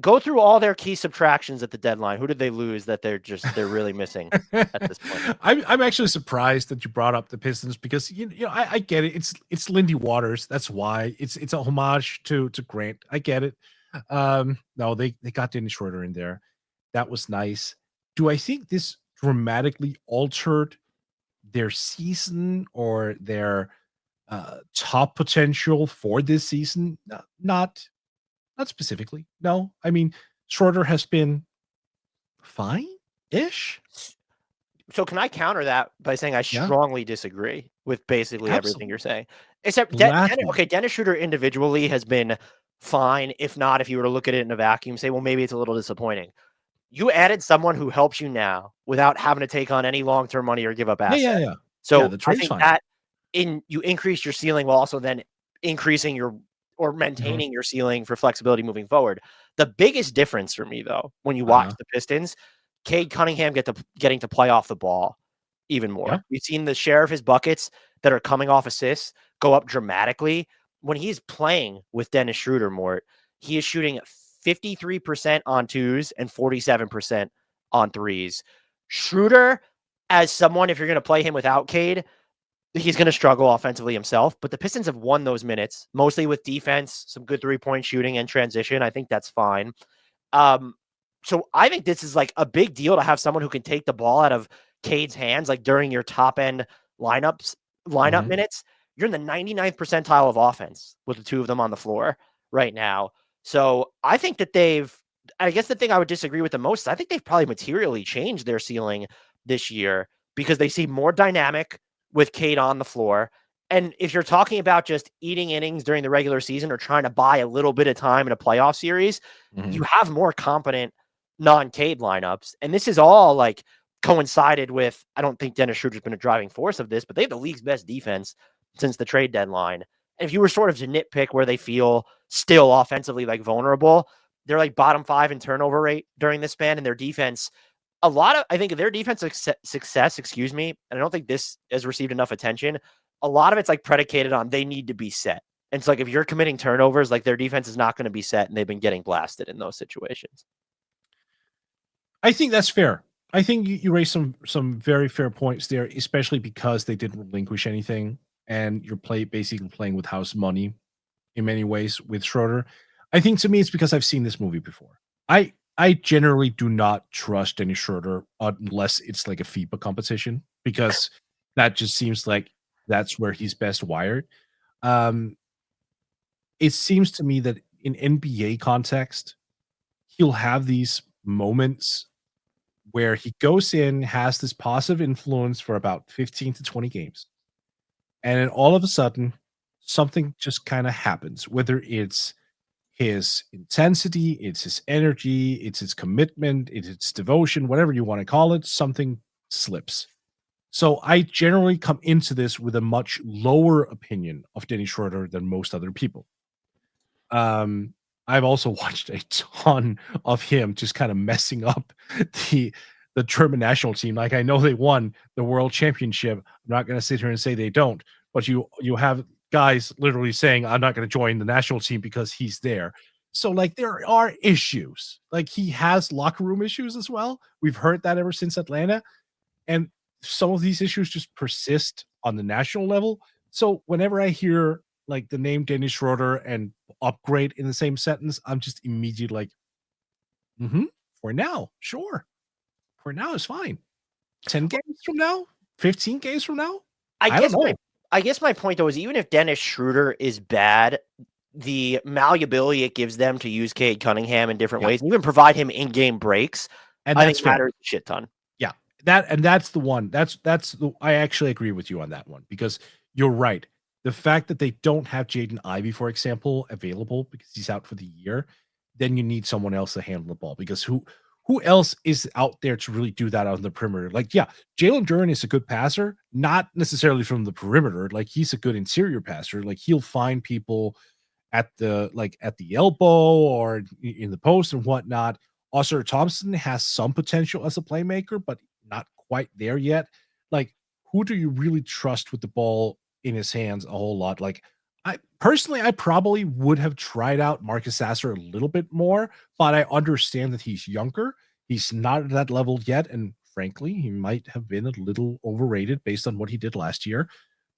Go through all their key subtractions at the deadline. Who did they lose that they're really missing at this point? I'm actually surprised that you brought up the Pistons because I get it. It's Lindy Waters. That's why it's a homage to Grant. I get it. No, they got Dennis Schroeder in there. That was nice. Do I think this dramatically altered their season or their top potential for this season? No, not specifically. No, I mean Schroeder has been fine-ish. So can I counter that by saying I strongly disagree with basically everything you're saying? Except Dennis Schroeder individually has been fine. If not, if you were to look at it in a vacuum, say, well, maybe it's a little disappointing. You added someone who helps you now without having to take on any long-term money or give up assets. Yeah. So I think that you increase your ceiling while also then increasing or maintaining your ceiling for flexibility moving forward. The biggest difference for me, though, when you watch the Pistons, Cade Cunningham getting to play off the ball even more. Yeah. We've seen the share of his buckets that are coming off assists go up dramatically. When he's playing with Dennis Schroeder, Mort, he is shooting 53% on twos and 47% on threes. Schroeder, as someone, if you're going to play him without Cade, he's going to struggle offensively himself, but the Pistons have won those minutes, mostly with defense, some good three-point shooting and transition. I think that's fine. So I think this is like a big deal to have someone who can take the ball out of Cade's hands, like during your top-end lineup minutes. You're in the 99th percentile of offense with the two of them on the floor right now. So I think that I guess the thing I would disagree with the most is I think they've probably materially changed their ceiling this year because they seem more dynamic with Cade on the floor. And if you're talking about just eating innings during the regular season or trying to buy a little bit of time in a playoff series, you have more competent non-Cade lineups. And this is all like coincided with, I don't think Dennis Schroeder's been a driving force of this, but they have the league's best defense since the trade deadline. And if you were sort of to nitpick where they feel still offensively like vulnerable, they're like bottom 5 in turnover rate during this span, and their defense, I think their defensive success, and I don't think this has received enough attention. A lot of it's like predicated on they need to be set. And it's like if you're committing turnovers, like their defense is not going to be set, and they've been getting blasted in those situations. I think that's fair. I think you raised some very fair points there, especially because they didn't relinquish anything, and you're basically playing with house money in many ways with Schroeder. I think to me it's because I've seen this movie before. I generally do not trust Dennis Schroeder unless it's like a FIBA competition, because that just seems like that's where he's best wired. It seems to me that in NBA context, he'll have these moments where he goes in, has this positive influence for about 15 to 20 games. And then all of a sudden, something just kind of happens, whether it's his intensity, it's his energy, it's his commitment, it's his devotion, whatever you want to call it, something slips. So I generally come into this with a much lower opinion of Dennis Schroeder than most other people. I've also watched a ton of him just kind of messing up the German national team. Like, I know they won the world championship. I'm not going to sit here and say they don't, but you have guys literally saying, I'm not going to join the national team because he's there. So like there are issues. Like he has locker room issues as well. We've heard that ever since Atlanta. And some of these issues just persist on the national level. So whenever I hear like the name Dennis Schroeder and upgrade in the same sentence, I'm just immediately like, for now, sure. For now is fine. 10 games from now, 15 games from now. I guess my point though is even if Dennis Schroeder is bad, the malleability it gives them to use Cade Cunningham in different ways, and even provide him in-game breaks, and I think matters a shit ton. Yeah, that's the one. I actually agree with you on that one, because you're right. The fact that they don't have Jaden Ivey, for example, available because he's out for the year, then you need someone else to handle the ball, because who else is out there to really do that on the perimeter? Like, Jalen Duren is a good passer, not necessarily from the perimeter. Like, he's a good interior passer. Like, he'll find people at the elbow or in the post and whatnot. Oscar Thompson has some potential as a playmaker, but not quite there yet. Like, who do you really trust with the ball in his hands a whole lot? Like, I probably would have tried out Marcus Sasser a little bit more, but I understand that he's younger. He's not at that level yet, and frankly, he might have been a little overrated based on what he did last year.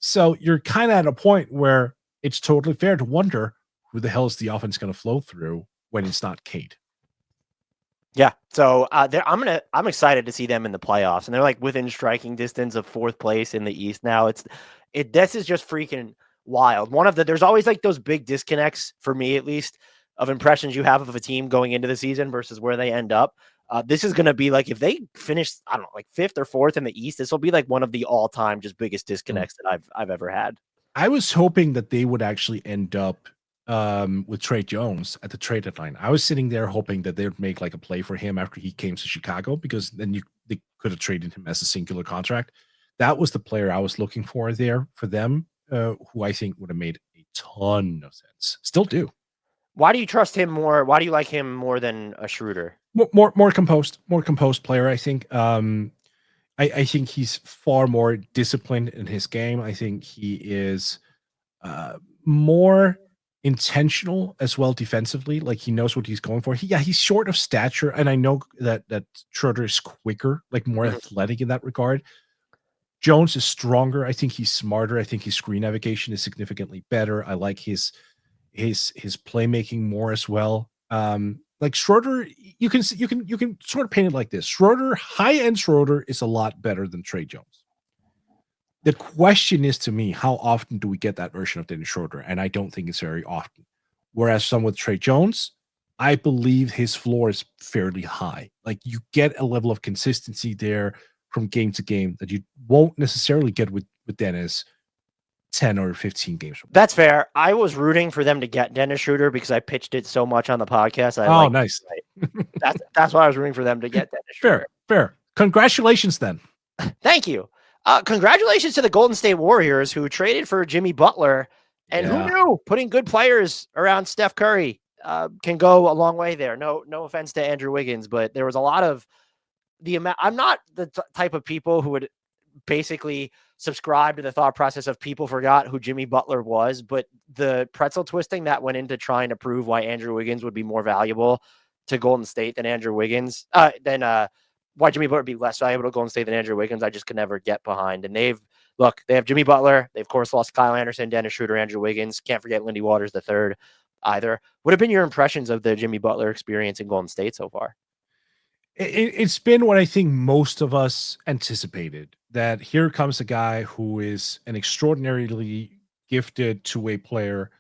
So you're kind of at a point where it's totally fair to wonder who the hell is the offense going to flow through when it's not Kate. Yeah, so I'm excited to see them in the playoffs, and they're like within striking distance of fourth place in the East now. This is just freaking wild. There's always like those big disconnects for me, at least, of impressions you have of a team going into the season versus where they end up. This is going to be like, if they finish, I don't know, like fifth or fourth in the East, this will be like one of the all-time just biggest disconnects that I've ever had. I was hoping that they would actually end up with Trey Jones at the trade deadline. I was sitting there hoping that they would make like a play for him after he came to Chicago, because then they could have traded him as a singular contract. That was the player I was looking for there for them, who I think would have made a ton of sense. Still do. Why do you trust him more? Why do you like him more than a Schroeder? More composed player. I think. I think he's far more disciplined in his game. I think he is more intentional as well defensively. Like, he knows what he's going for. He's short of stature, and I know that Schroeder is quicker, like more athletic in that regard. Jones is stronger. I think he's smarter. I think his screen navigation is significantly better. I like his playmaking more as well. Like Schroeder, you can sort of paint it like this. High-end Schroeder is a lot better than Trey Jones. The question is, to me, how often do we get that version of Dennis Schroeder? And I don't think it's very often. Whereas some with Trey Jones, I believe his floor is fairly high. Like, you get a level of consistency there from game to game that you won't necessarily get with Dennis 10 or 15 games. That's fair. I was rooting for them to get Dennis Schroeder because I pitched it so much on the podcast. Nice. That's why I was rooting for them to get Dennis Schroeder. Fair. Congratulations then. Thank you. Congratulations to the Golden State Warriors, who traded for Jimmy Butler. And who knew putting good players around Steph Curry can go a long way there. No offense to Andrew Wiggins, but there was a lot of I'm not the type of people who would basically subscribe to the thought process of people forgot who Jimmy Butler was, but the pretzel twisting that went into trying to prove why Andrew Wiggins would be more valuable to Golden State than Andrew Wiggins, why Jimmy Butler would be less valuable to Golden State than Andrew Wiggins, I just could never get behind. And they have Jimmy Butler. They, of course, lost Kyle Anderson, Dennis Schroeder, Andrew Wiggins. Can't forget Lindy Waters III either. What have been your impressions of the Jimmy Butler experience in Golden State so far? It's been what I think most of us anticipated, that here comes a guy who is an extraordinarily gifted two-way player,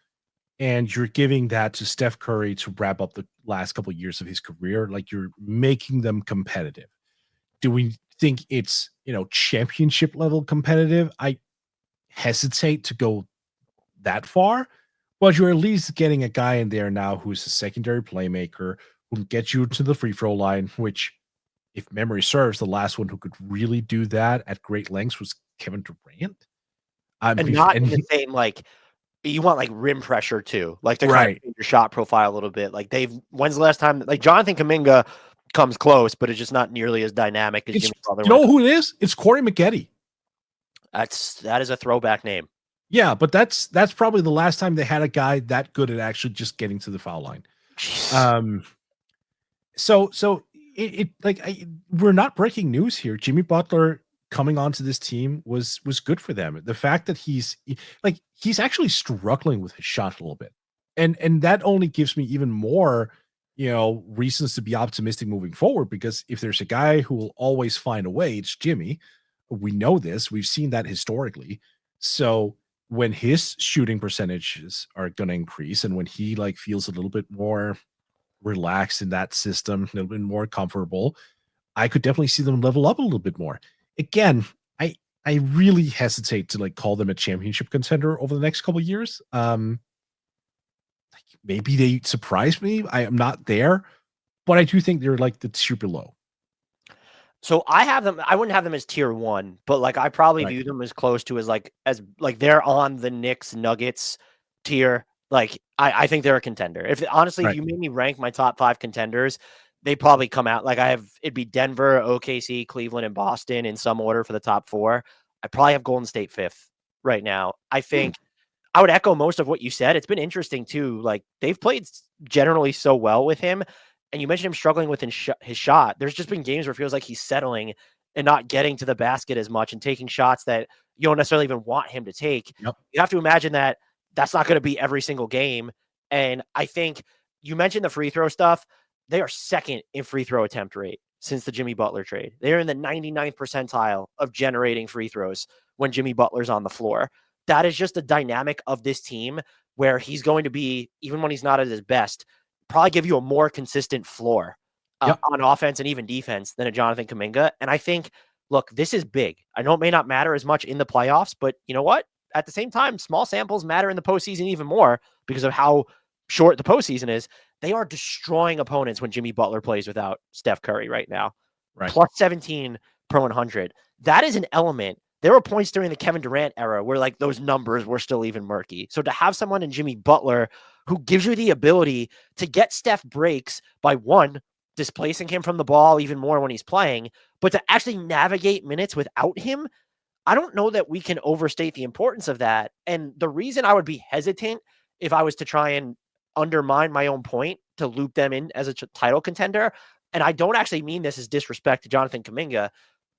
and you're giving that to Steph Curry to wrap up the last couple of years of his career. Like, you're making them competitive. Do we think it's, championship level competitive? I hesitate to go that far, but you're at least getting a guy in there now who's a secondary playmaker, who gets you to the free throw line, which, if memory serves, the last one who could really do that at great lengths was Kevin Durant. In the same, like, you want like rim pressure too, like to kind of change your shot profile a little bit. Like, when's the last time, like, Jonathan Kuminga comes close, but it's just not nearly as dynamic as Jimmy Butler. You know who it is? It's Corey Maggette. That is a throwback name. Yeah, but that's probably the last time they had a guy that good at actually just getting to the foul line. So we're not breaking news here. Jimmy Butler coming onto this team was good for them. The fact that he's actually struggling with his shot a little bit, and that only gives me even more, reasons to be optimistic moving forward. Because if there's a guy who will always find a way, it's Jimmy. We know this. We've seen that historically. So when his shooting percentages are going to increase, and when he feels a little bit more relaxed in that system, a little bit more comfortable, I could definitely see them level up a little bit more. Again, I really hesitate to call them a championship contender over the next couple of years. Maybe they surprise me. I am not there, but I do think they're the tier below. So I wouldn't have them as tier 1, but I probably view them as close to as they're on the Knicks Nuggets tier. I think they're a contender. If honestly, if you made me rank my top 5 contenders, they probably come out like it'd be Denver, OKC, Cleveland, and Boston in some order for the top 4. I probably have Golden State 5th right now. I think I would echo most of what you said. It's been interesting too. Like they've played generally so well with him. And you mentioned him struggling with his shot. There's just been games where it feels like he's settling and not getting to the basket as much and taking shots that you don't necessarily even want him to take. Yep. You have to imagine that that's not going to be every single game. And I think you mentioned the free throw stuff. They are second in free throw attempt rate since the Jimmy Butler trade. They're in the 99th percentile of generating free throws when Jimmy Butler's on the floor. That is just a dynamic of this team where he's going to be, even when he's not at his best, probably give you a more consistent floor on offense and even defense than a Jonathan Kuminga. And I think, look, this is big. I know it may not matter as much in the playoffs, but you know what? At the same time, small samples matter in the postseason even more because of how short the postseason is. They are destroying opponents when Jimmy Butler plays without Steph Curry right now. Right. Plus 17 per 100. That is an element. There were points during the Kevin Durant era where like those numbers were still even murky. So to have someone in Jimmy Butler who gives you the ability to get Steph breaks by one, displacing him from the ball even more when he's playing, but to actually navigate minutes without him, I don't know that we can overstate the importance of that. And the reason I would be hesitant if I was to try and undermine my own point to loop them in as a title contender, and I don't actually mean this as disrespect to Jonathan Kuminga,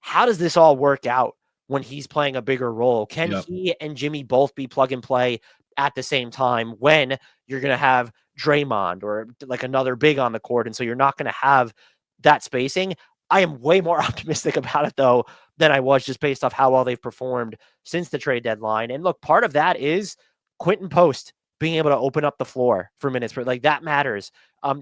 how does this all work out when he's playing a bigger role? Can he and Jimmy both be plug and play at the same time when you're going to have Draymond or like another big on the court? And so you're not going to have that spacing. I am way more optimistic about it though than I was just based off how well they've performed since the trade deadline. And look, part of that is Quentin Post being able to open up the floor for minutes. Like that matters.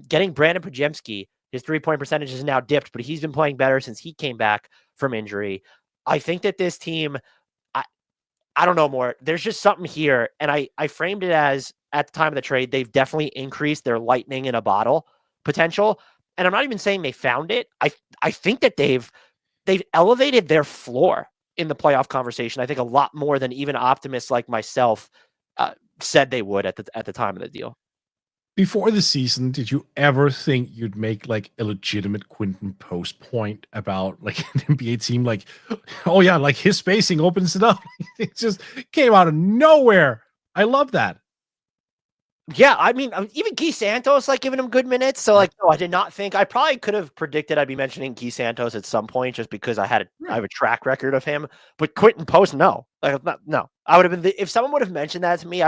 Getting Brandon Podziemski, his 3-point percentage is now dipped, but he's been playing better since he came back from injury. I think that this team, I don't know more. There's just something here. And I framed it as at the time of the trade, they've definitely increased their lightning in a bottle potential. And I'm not even saying they found it. I think that they've elevated their floor in the playoff conversation. I think a lot more than even optimists like myself said they would at the time of the deal. Before the season, did you ever think you'd make like a legitimate Quentin Post point about like an NBA team? Like, oh yeah, like his spacing opens it up. It just came out of nowhere. I love that. Yeah, I mean, even Keith Santos, like giving him good minutes. So like, no, I did not think. I probably could have predicted I'd be mentioning Keith Santos at some point just because I have a track record of him. But Quentin Post, no, like no. I would have been if someone would have mentioned that to me,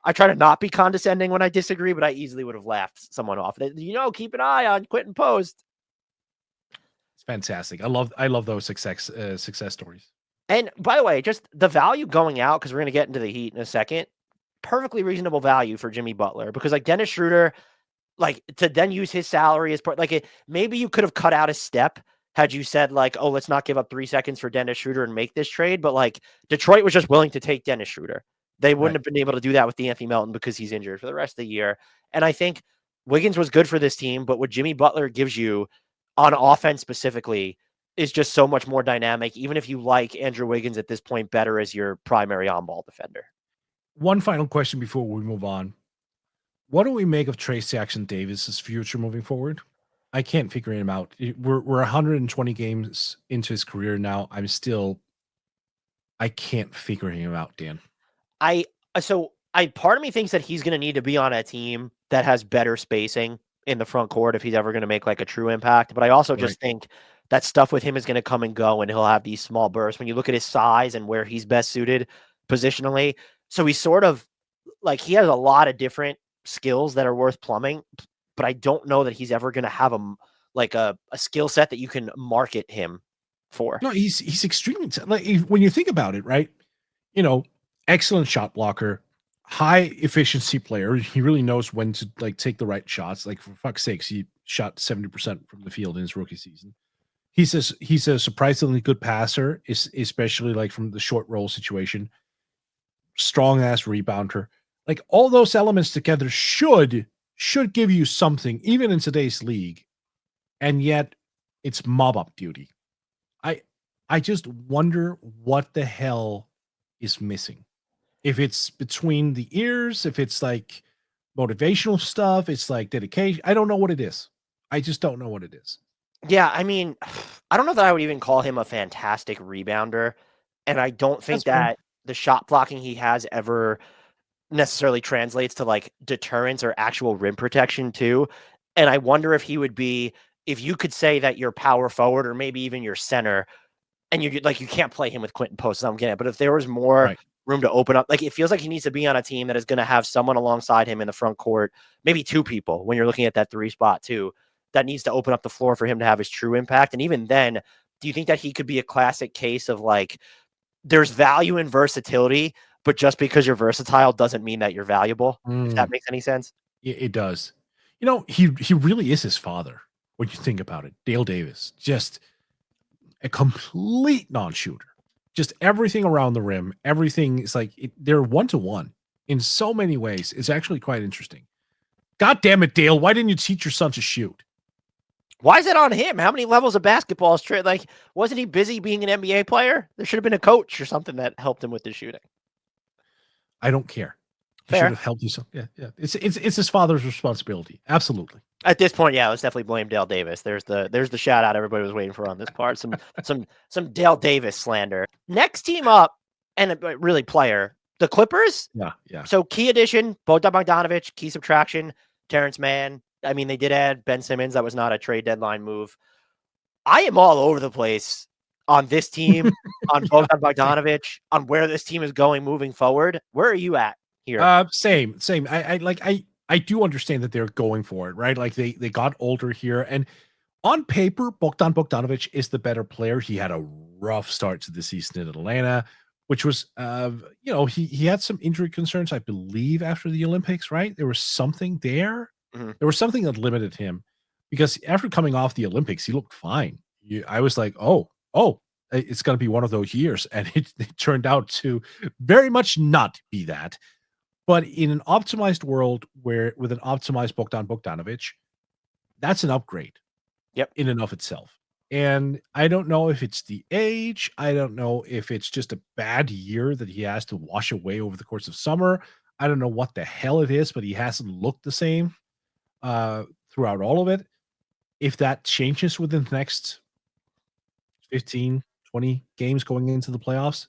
I try to not be condescending when I disagree, but I easily would have laughed someone off. Keep an eye on Quentin Post. It's fantastic. I love those success stories. And by the way, just the value going out, because we're going to get into the Heat in a second. Perfectly reasonable value for Jimmy Butler, because like Dennis Schroeder, like to then use his salary as part, like maybe you could have cut out a step had you said like, oh, let's not give up 3 seconds for Dennis Schroeder and make this trade. But like Detroit was just willing to take Dennis Schroeder. They wouldn't have been able to do that with D'Anthony Melton because he's injured for the rest of the year. And I think Wiggins was good for this team, but what Jimmy Butler gives you on offense specifically is just so much more dynamic, even if you like Andrew Wiggins at this point better as your primary on-ball defender. One final question before we move on. What do we make of Trace Jackson Davis's future moving forward? I can't figure him out. We're 120 games into his career now. I can't figure him out, Dan. Part of me thinks that he's going to need to be on a team that has better spacing in the front court if he's ever going to make like a true impact. But I also just think that stuff with him is going to come and go, and he'll have these small bursts. When you look at his size and where he's best suited positionally, so he's sort of like he has a lot of different skills that are worth plumbing, but I don't know that he's ever going to have a skill set that you can market him for. No, he's extremely like when you think about it, right? Excellent shot blocker, high efficiency player. He really knows when to like take the right shots. Like for fuck's sakes, he shot 70% from the field in his rookie season. He's a surprisingly good passer, especially like from the short roll situation. Strong ass rebounder. Like all those elements together should give you something, even in today's league. And yet it's mob up duty. I just wonder what the hell is missing. If it's between the ears, if it's like motivational stuff, it's like dedication. I don't know what it is. I just don't know what it is. Yeah, I mean, I don't know that I would even call him a fantastic rebounder, and I don't think That's fair. that the shot blocking he has ever necessarily translates to like deterrence or actual rim protection too. And I wonder if he would be, if you could say that your power forward or maybe even your center, and you like, you can't play him with Quentin Post. I'm getting it, but if there was more Right. room to open up, like it feels like he needs to be on a team that is going to have someone alongside him in the front court, maybe two people when you're looking at that three spot too, that needs to open up the floor for him to have his true impact. And even then, do you think that he could be a classic case of like, there's value in versatility, but just because you're versatile doesn't mean that you're valuable, if that Mm, makes any sense? it does. You know, he really is his father when you think about it. Dale Davis, just a complete non-shooter. Just everything around the rim, everything is like they're one to one in so many ways. It's actually quite interesting. God damn it, Dale! Why didn't you teach your son to shoot? Why is it on him? How many levels of basketball is like, wasn't he busy being an NBA player? There should have been a coach or something that helped him with the shooting. I don't care. He should Fair. have helped you. So yeah, yeah. It's his father's responsibility. Absolutely. At this point, yeah, let's definitely blame Dale Davis. There's the shout out everybody was waiting for on this part. Some Dale Davis slander. Next team up, and really player, the Clippers. Yeah, yeah. So key addition, Bojan Bogdanovic, key subtraction, Terrence Mann. I mean, they did add Ben Simmons. That was not a trade deadline move. I am all over the place on this team, on Bojan Bogdanovic, on where this team is going moving forward. Where are you at here? Same. I do understand that they're going for it, right? Like they got older here, and on paper, Bogdanovic is the better player. He had a rough start to the season in Atlanta, which was, he had some injury concerns, I believe, after the Olympics, right? There was something there. Mhm. There was something that limited him because after coming off the Olympics, he looked fine. I was like, oh, it's going to be one of those years, and it turned out to very much not be that. But in an optimized world where with an optimized Bogdanovic, that's an upgrade Yep. in and of itself. And I don't know if it's the age. I don't know if it's just a bad year that he has to wash away over the course of summer. I don't know what the hell it is, but he hasn't looked the same throughout all of it. If that changes within the next 15, 20 games going into the playoffs,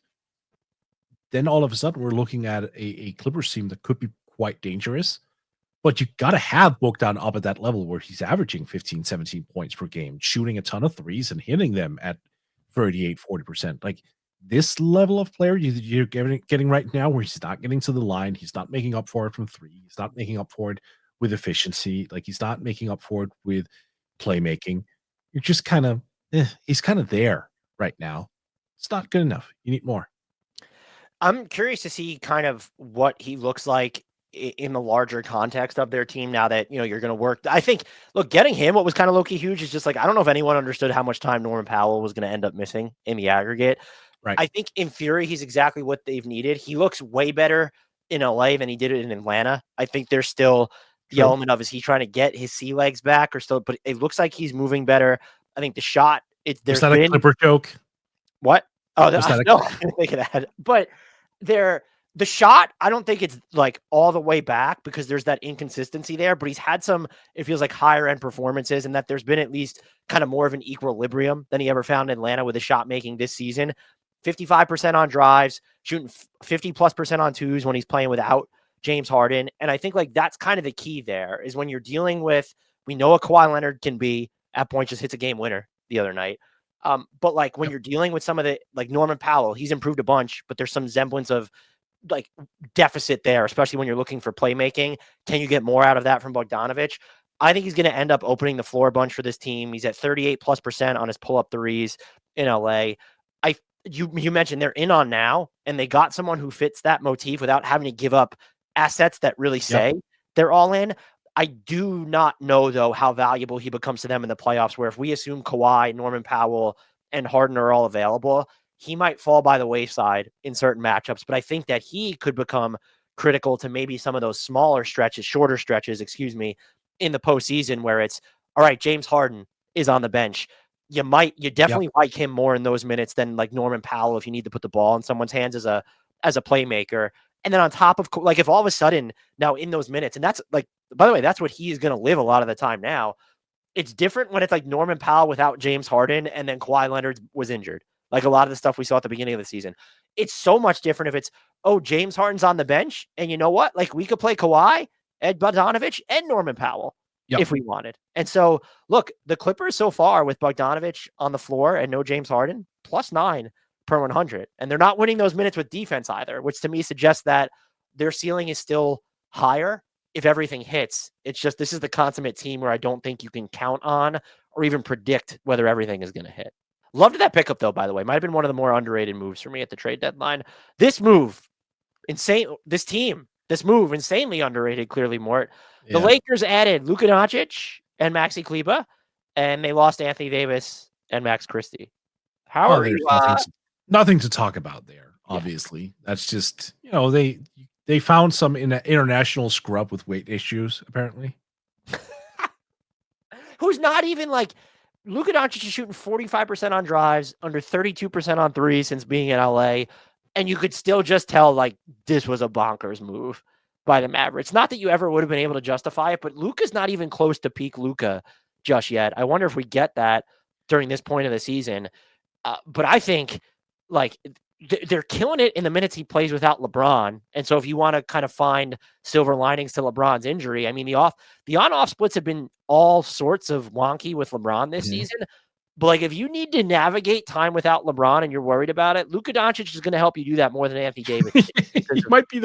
then all of a sudden we're looking at a Clippers team that could be quite dangerous. But you got to have Bogdan up at that level where he's averaging 15, 17 points per game, shooting a ton of threes and hitting them at 38, 40%. Like this level of player you're getting right now where he's not getting to the line. He's not making up for it from three. He's not making up for it with efficiency. Like he's not making up for it with playmaking. You're just kind of, he's kind of there right now. It's not good enough. You need more. I'm curious to see kind of what he looks like in the larger context of their team now that, you're going to work. I think, look, getting him, what was kind of low-key huge is just like, I don't know if anyone understood how much time Norman Powell was going to end up missing in the aggregate. Right. I think in theory, he's exactly what they've needed. He looks way better in LA than he did it in Atlanta. I think there's still the element of, is he trying to get his sea legs back or still, but it looks like he's moving better. I think the shot, Was that a Clipper joke? What? Oh, Was that no, I didn't think of that. But the shot, I don't think it's like all the way back because there's that inconsistency there, but he's had some, it feels like higher end performances, and that there's been at least kind of more of an equilibrium than he ever found in Atlanta with his shot making this season. 55% on drives, shooting 50+% on twos when he's playing without James Harden. And I think like that's kind of the key there is when you're dealing with, we know what Kawhi Leonard can be at point, just hits a game winner the other night. But like when you're dealing with some of the, like Norman Powell, he's improved a bunch, but there's some semblance of like deficit there, especially when you're looking for playmaking. Can you get more out of that from Bogdanovic? I think he's going to end up opening the floor a bunch for this team. He's at 38+% on his pull-up threes in LA. You mentioned they're in on now, and they got someone who fits that motif without having to give up assets that really say they're all in. I do not know, though, how valuable he becomes to them in the playoffs, where if we assume Kawhi, Norman Powell, and Harden are all available, he might fall by the wayside in certain matchups. But I think that he could become critical to maybe some of those shorter stretches, in the postseason where it's, all right, James Harden is on the bench. You definitely like him more in those minutes than like Norman Powell if you need to put the ball in someone's hands as a playmaker. And then on top of, like, if all of a sudden now in those minutes, and that's like, by the way, that's what he is going to live a lot of the time now. It's different when it's like Norman Powell without James Harden and then Kawhi Leonard was injured. Like a lot of the stuff we saw at the beginning of the season. It's so much different if it's, oh, James Harden's on the bench, and you know what? Like we could play Kawhi, Ed Bogdanovich, and Norman Powell if we wanted. And so, look, the Clippers so far with Bogdanovich on the floor and no James Harden, +9 per 100. And they're not winning those minutes with defense either, which to me suggests that their ceiling is still higher if everything hits. It's just this is the consummate team where I don't think you can count on or even predict whether everything is going to hit. Loved that pickup, though, by the way. Might have been one of the more underrated moves for me at the trade deadline. This move, insane. This move, insanely underrated, clearly, Mort. The Lakers added Luka Doncic and Maxi Kleber, and they lost Anthony Davis and Max Christie. How are you? Nothing to talk about there, obviously. That's just, they found some international scrub with weight issues, apparently. Who's not even like Luka Doncic is shooting 45% on drives, under 32% on threes since being in LA. And you could still just tell like this was a bonkers move by the Mavericks. Not that you ever would have been able to justify it, but Luka's not even close to peak Luka just yet. I wonder if we get that during this point of the season. But I think like they're killing it in the minutes he plays without LeBron. And so if you want to kind of find silver linings to LeBron's injury, I mean, the on-off splits have been all sorts of wonky with LeBron this season. But like, if you need to navigate time without LeBron and you're worried about it, Luka Doncic is going to help you do that more than Anthony Davis. He might be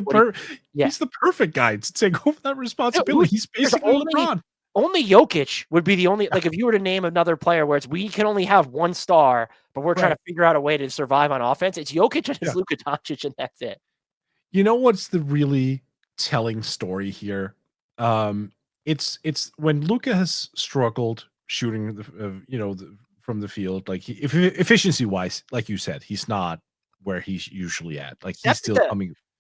he's the perfect guy to take over that responsibility. He's basically LeBron. Only Jokic would be the only, like, if you were to name another player where it's, we can only have one star, but we're trying to figure out a way to survive on offense. It's Jokic and it's Luka Doncic, and that's it. You know what's the really telling story here? It's when Luka has struggled shooting from the field, like efficiency wise, like you said, he's not where he's usually at. Like he's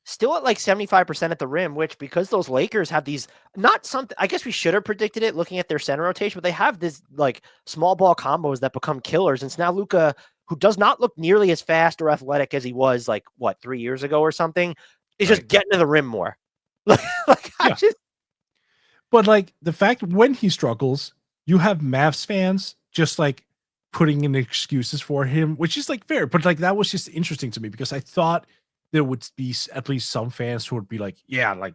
still at like 75% at the rim, which because those Lakers have these, not something, I guess we should have predicted it looking at their center rotation, but they have this like small ball combos that become killers. And so now Luka, who does not look nearly as fast or athletic as he was like 3 years ago or something, is just getting to the rim more. But like the fact when he struggles, you have Mavs fans just like putting in excuses for him, which is like fair, but like that was just interesting to me because I thought there would be at least some fans who would be like, yeah, like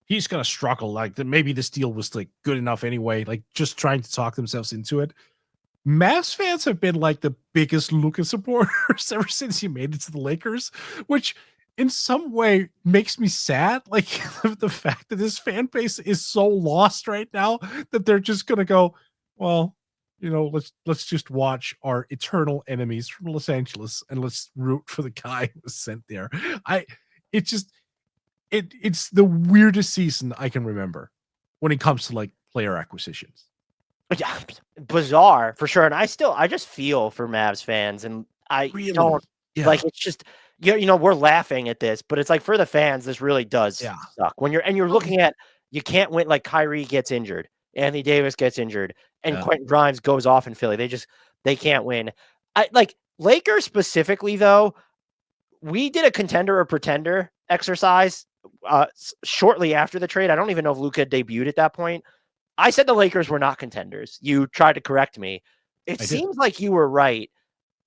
he's gonna struggle, like maybe this deal was like good enough anyway, like just trying to talk themselves into it. Mavs fans have been like the biggest Luka supporters ever since he made it to the Lakers, which in some way makes me sad. Like the fact that this fan base is so lost right now that they're just gonna go, well, let's just watch our eternal enemies from Los Angeles and let's root for the guy who was sent there. It's the weirdest season I can remember when it comes to like player acquisitions. Yeah, bizarre for sure. And I just feel for Mavs fans, and I don't like, it's just, we're laughing at this, but it's like for the fans, this really does suck when you're looking at, you can't win. Like Kyrie gets injured, Anthony Davis gets injured, and Quentin Grimes goes off in Philly. They can't win. I like Lakers specifically though. We did a contender or pretender exercise shortly after the trade. I don't even know if Luka debuted at that point. I said the Lakers were not contenders. You tried to correct me. It seems like you were right.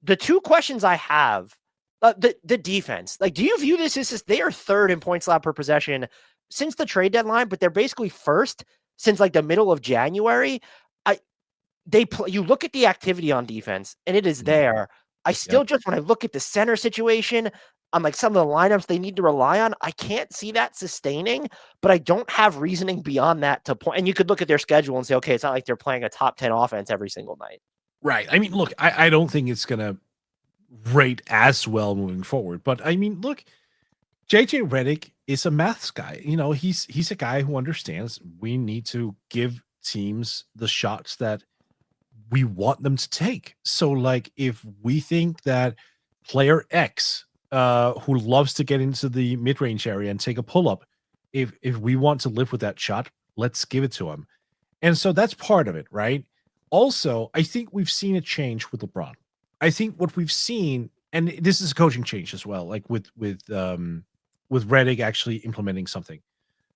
The two questions I have, the defense, like, do you view this as they are third in points allowed per possession since the trade deadline, but they're basically first since like the middle of January. You look at the activity on defense and it is there. I still just, when I look at the center situation on like some of the lineups they need to rely on, I can't see that sustaining, but I don't have reasoning beyond that to point. And you could look at their schedule and say, okay, it's not like they're playing a top 10 offense every single night. Right. I mean, look, I don't think it's going to rate as well moving forward, but I mean, look, JJ Redick is a maths guy. He's a guy who understands we need to give teams the shots that we want them to take. So like if we think that player X who loves to get into the mid-range area and take a pull-up, if we want to live with that shot, let's give it to him. And so that's part of it, right? Also, I think we've seen a change with LeBron. I think what we've seen, and this is a coaching change as well, like with Redick actually implementing something.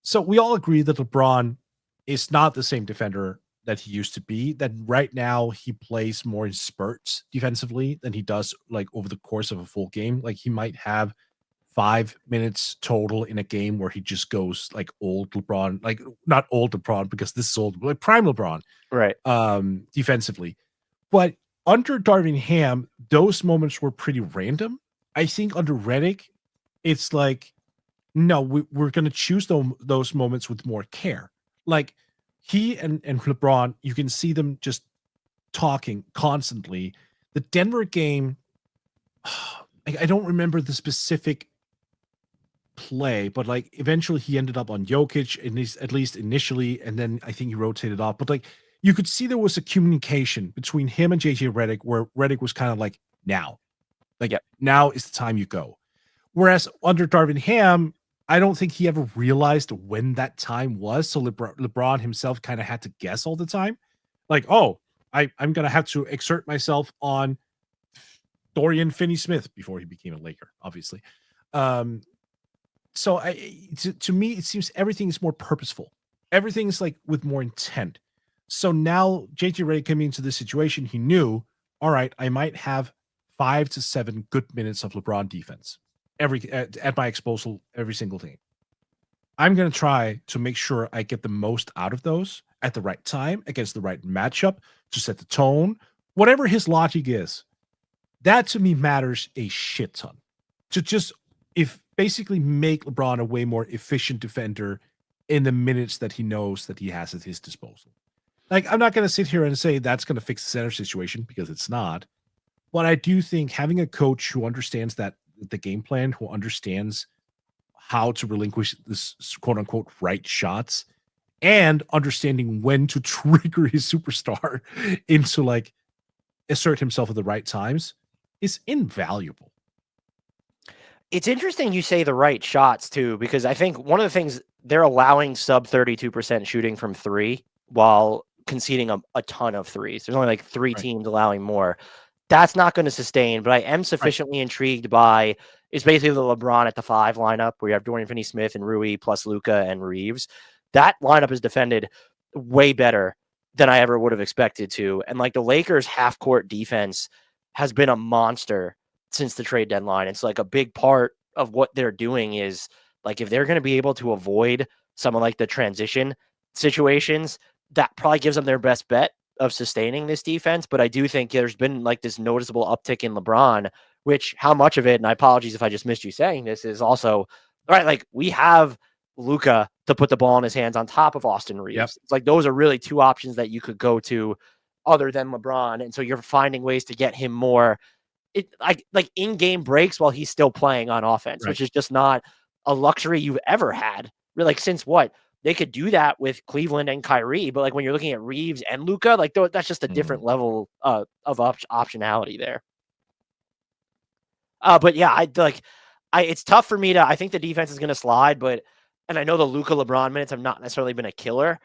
So we all agree that LeBron is not the same defender that he used to be. That right now he plays more in spurts defensively than he does like over the course of a full game. Like he might have 5 minutes total in a game where he just goes like old LeBron, like not old LeBron because this is old, like prime LeBron, Right. Defensively. But under Darvin Ham, those moments were pretty random. I think under Redick, it's like, no, we're going to choose those moments with more care. Like he and LeBron, you can see them just talking constantly. The Denver game, I don't remember the specific play, but like eventually he ended up on Jokic, at least initially, and then I think he rotated off. But like you could see there was a communication between him and JJ Redick where Redick was kind of like, now. Like now is the time you go. Whereas under Darvin Ham, I don't think he ever realized when that time was. So LeBron himself kind of had to guess all the time. Like, oh, I'm going to have to exert myself on Dorian Finney-Smith before he became a Laker, obviously. So to me, it seems everything is more purposeful. Everything's like with more intent. So now JJ Redick coming into this situation, he knew, all right, I might have 5 to 7 good minutes of LeBron defense at my disposal every single game. I'm going to try to make sure I get the most out of those at the right time against the right matchup to set the tone, whatever his logic is. That to me matters a shit ton. To just basically make LeBron a way more efficient defender in the minutes that he knows that he has at his disposal. Like, I'm not going to sit here and say that's going to fix the center situation because it's not. But I do think having a coach who understands that the game plan, who understands how to relinquish this quote unquote right shots and understanding when to trigger his superstar into like assert himself at the right times is invaluable. It's interesting you say the right shots too, because I think one of the things they're allowing sub 32% shooting from three while conceding a ton of threes. There's only like three teams allowing more. That's not going to sustain, but I am sufficiently intrigued by is basically the LeBron at the 5 lineup where you have Dorian Finney-Smith and Rui plus Luka and Reeves. That lineup is defended way better than I ever would have expected to. And like the Lakers half court defense has been a monster since the trade deadline. It's like a big part of what they're doing is like, if they're going to be able to avoid some of like the transition situations, that probably gives them their best bet of sustaining this defense. But I do think there's been like this noticeable uptick in LeBron, which how much of it, and I apologize if I just missed you saying this, is also, all right, like we have Luka to put the ball in his hands on top of Austin Reeves. Yep. It's like those are really two options that you could go to other than LeBron. And so you're finding ways to get him more like in-game breaks while he's still playing on offense, which is just not a luxury you've ever had. Really, like since what? They could do that with Cleveland and Kyrie, but like when you're looking at Reeves and Luka, like that's just a different level of optionality there. But yeah, it's tough for me to. I think the defense is going to slide, and I know the Luka LeBron minutes have not necessarily been a killer,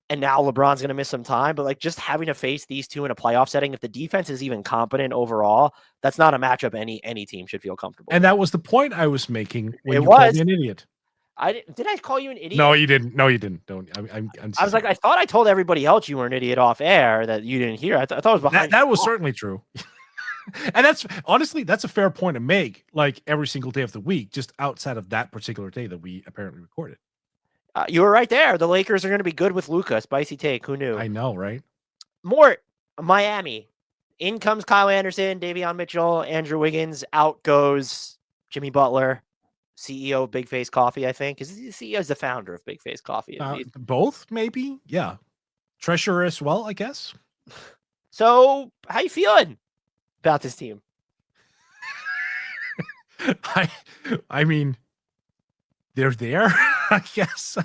and now LeBron's going to miss some time. But like just having to face these two in a playoff setting, if the defense is even competent overall, that's not a matchup any team should feel comfortable. And that was the point I was making when you called me an idiot. Did I call you an idiot? No, you didn't. No, you didn't. Don't. I was like, I thought I told everybody else you were an idiot off air that you didn't hear. I thought it was behind. That was certainly true. And that's honestly, that's a fair point to make. Like every single day of the week, just outside of that particular day that we apparently recorded. You were right there. The Lakers are going to be good with Luka. Spicy take. Who knew? I know, right? Mort, Miami. In comes Kyle Anderson, Davion Mitchell, Andrew Wiggins. Out goes Jimmy Butler. CEO of Big Face Coffee, I think. Is the CEO is the founder of Big Face Coffee? Both, maybe. Yeah, treasurer as well, I guess. So, how you feeling about this team? I mean, they're there, I guess.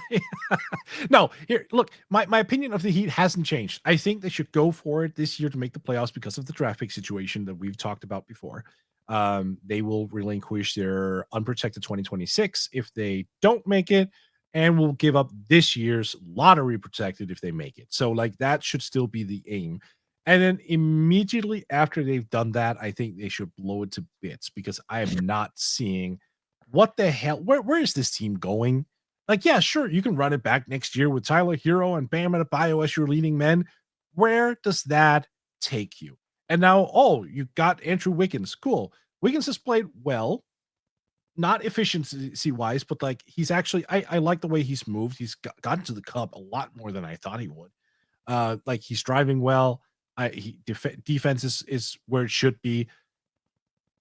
No, here, look, my opinion of the Heat hasn't changed. I think they should go for it this year to make the playoffs because of the draft pick situation that we've talked about before. They will relinquish their unprotected 2026 if they don't make it, and will give up this year's lottery protected if they make it. So like that should still be the aim. And then immediately after they've done that, I think they should blow it to bits because I am not seeing what the hell, where is this team going? Like, yeah, sure, you can run it back next year with Tyler Hero and Bam Adebayo as your leading men. Where does that take you? And now, oh, you got Andrew Wiggins. Cool. Wiggins has played well, not efficiency wise, but like he's actually, I like the way he's moved. He's gotten to the cup a lot more than I thought he would. Like he's driving well. Defense is where it should be.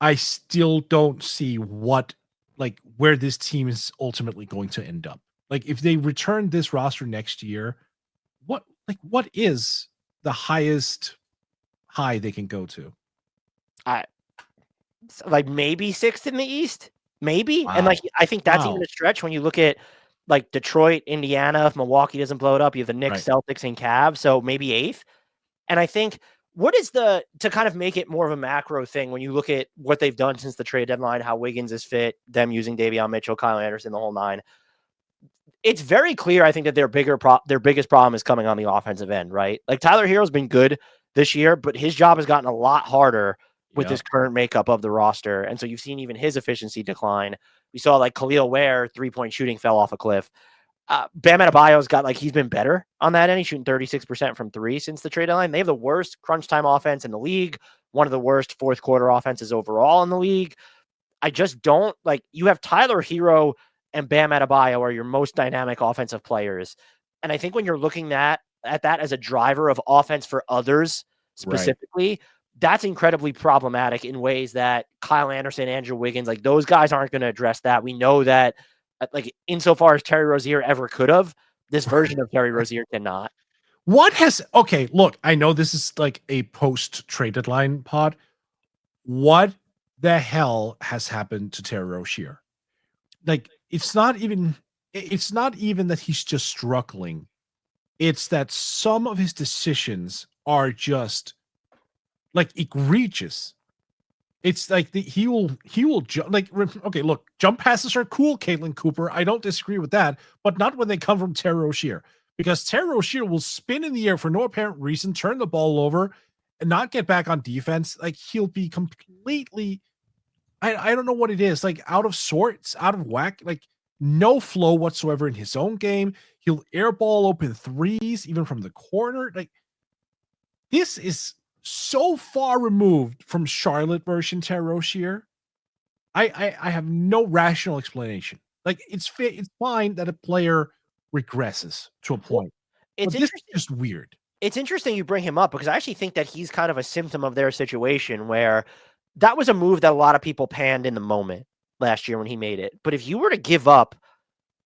I still don't see where this team is ultimately going to end up. Like if they return this roster next year, what is the highest high they can go to? I like maybe 6th in the East, maybe. Wow. And like I think that's even a stretch when you look at like Detroit, Indiana. If Milwaukee doesn't blow it up, you have the Knicks, Celtics, and Cavs, so maybe 8th. And I think what is to kind of make it more of a macro thing when you look at what they've done since the trade deadline, how Wiggins is fit, them using Davion Mitchell, Kyle Anderson, the whole nine. It's very clear, I think, that their biggest problem is coming on the offensive end, right? Like Tyler Hero's been good this year, but his job has gotten a lot harder with this current makeup of the roster. And so you've seen even his efficiency decline. We saw like Khalil Ware, 3-point shooting fell off a cliff. Bam Adebayo's got he's been better on that end. He's shooting 36% from 3 since the trade deadline. They have the worst crunch time offense in the league, one of the worst fourth quarter offenses overall in the league. I just don't you have Tyler Hero and Bam Adebayo are your most dynamic offensive players. And I think when you're looking at that as a driver of offense for others specifically, that's incredibly problematic in ways that Kyle Anderson, Andrew Wiggins, those guys aren't going to address that. We know that insofar as Terry Rozier ever could have, this version of Terry Rozier cannot. Okay, look, I know this is like a post-trade deadline pod. What the hell has happened to Terry Rozier? It's not even that he's just struggling. It's that some of his decisions are just egregious. It's like he will jump okay, look, jump passes are cool, Caitlin Cooper. I don't disagree with that, but not when they come from Terry Rozier. Because Terry Rozier will spin in the air for no apparent reason, turn the ball over, and not get back on defense. He'll be completely I don't know what it is, out of sorts, out of whack, no flow whatsoever in his own game. He'll airball open threes, even from the corner. This is so far removed from Charlotte version Terry Rozier. I have no rational explanation. It's fine that a player regresses to a point. It's just weird. It's interesting you bring him up because I actually think that he's kind of a symptom of their situation where that was a move that a lot of people panned in the moment last year when he made it. But if you were to give up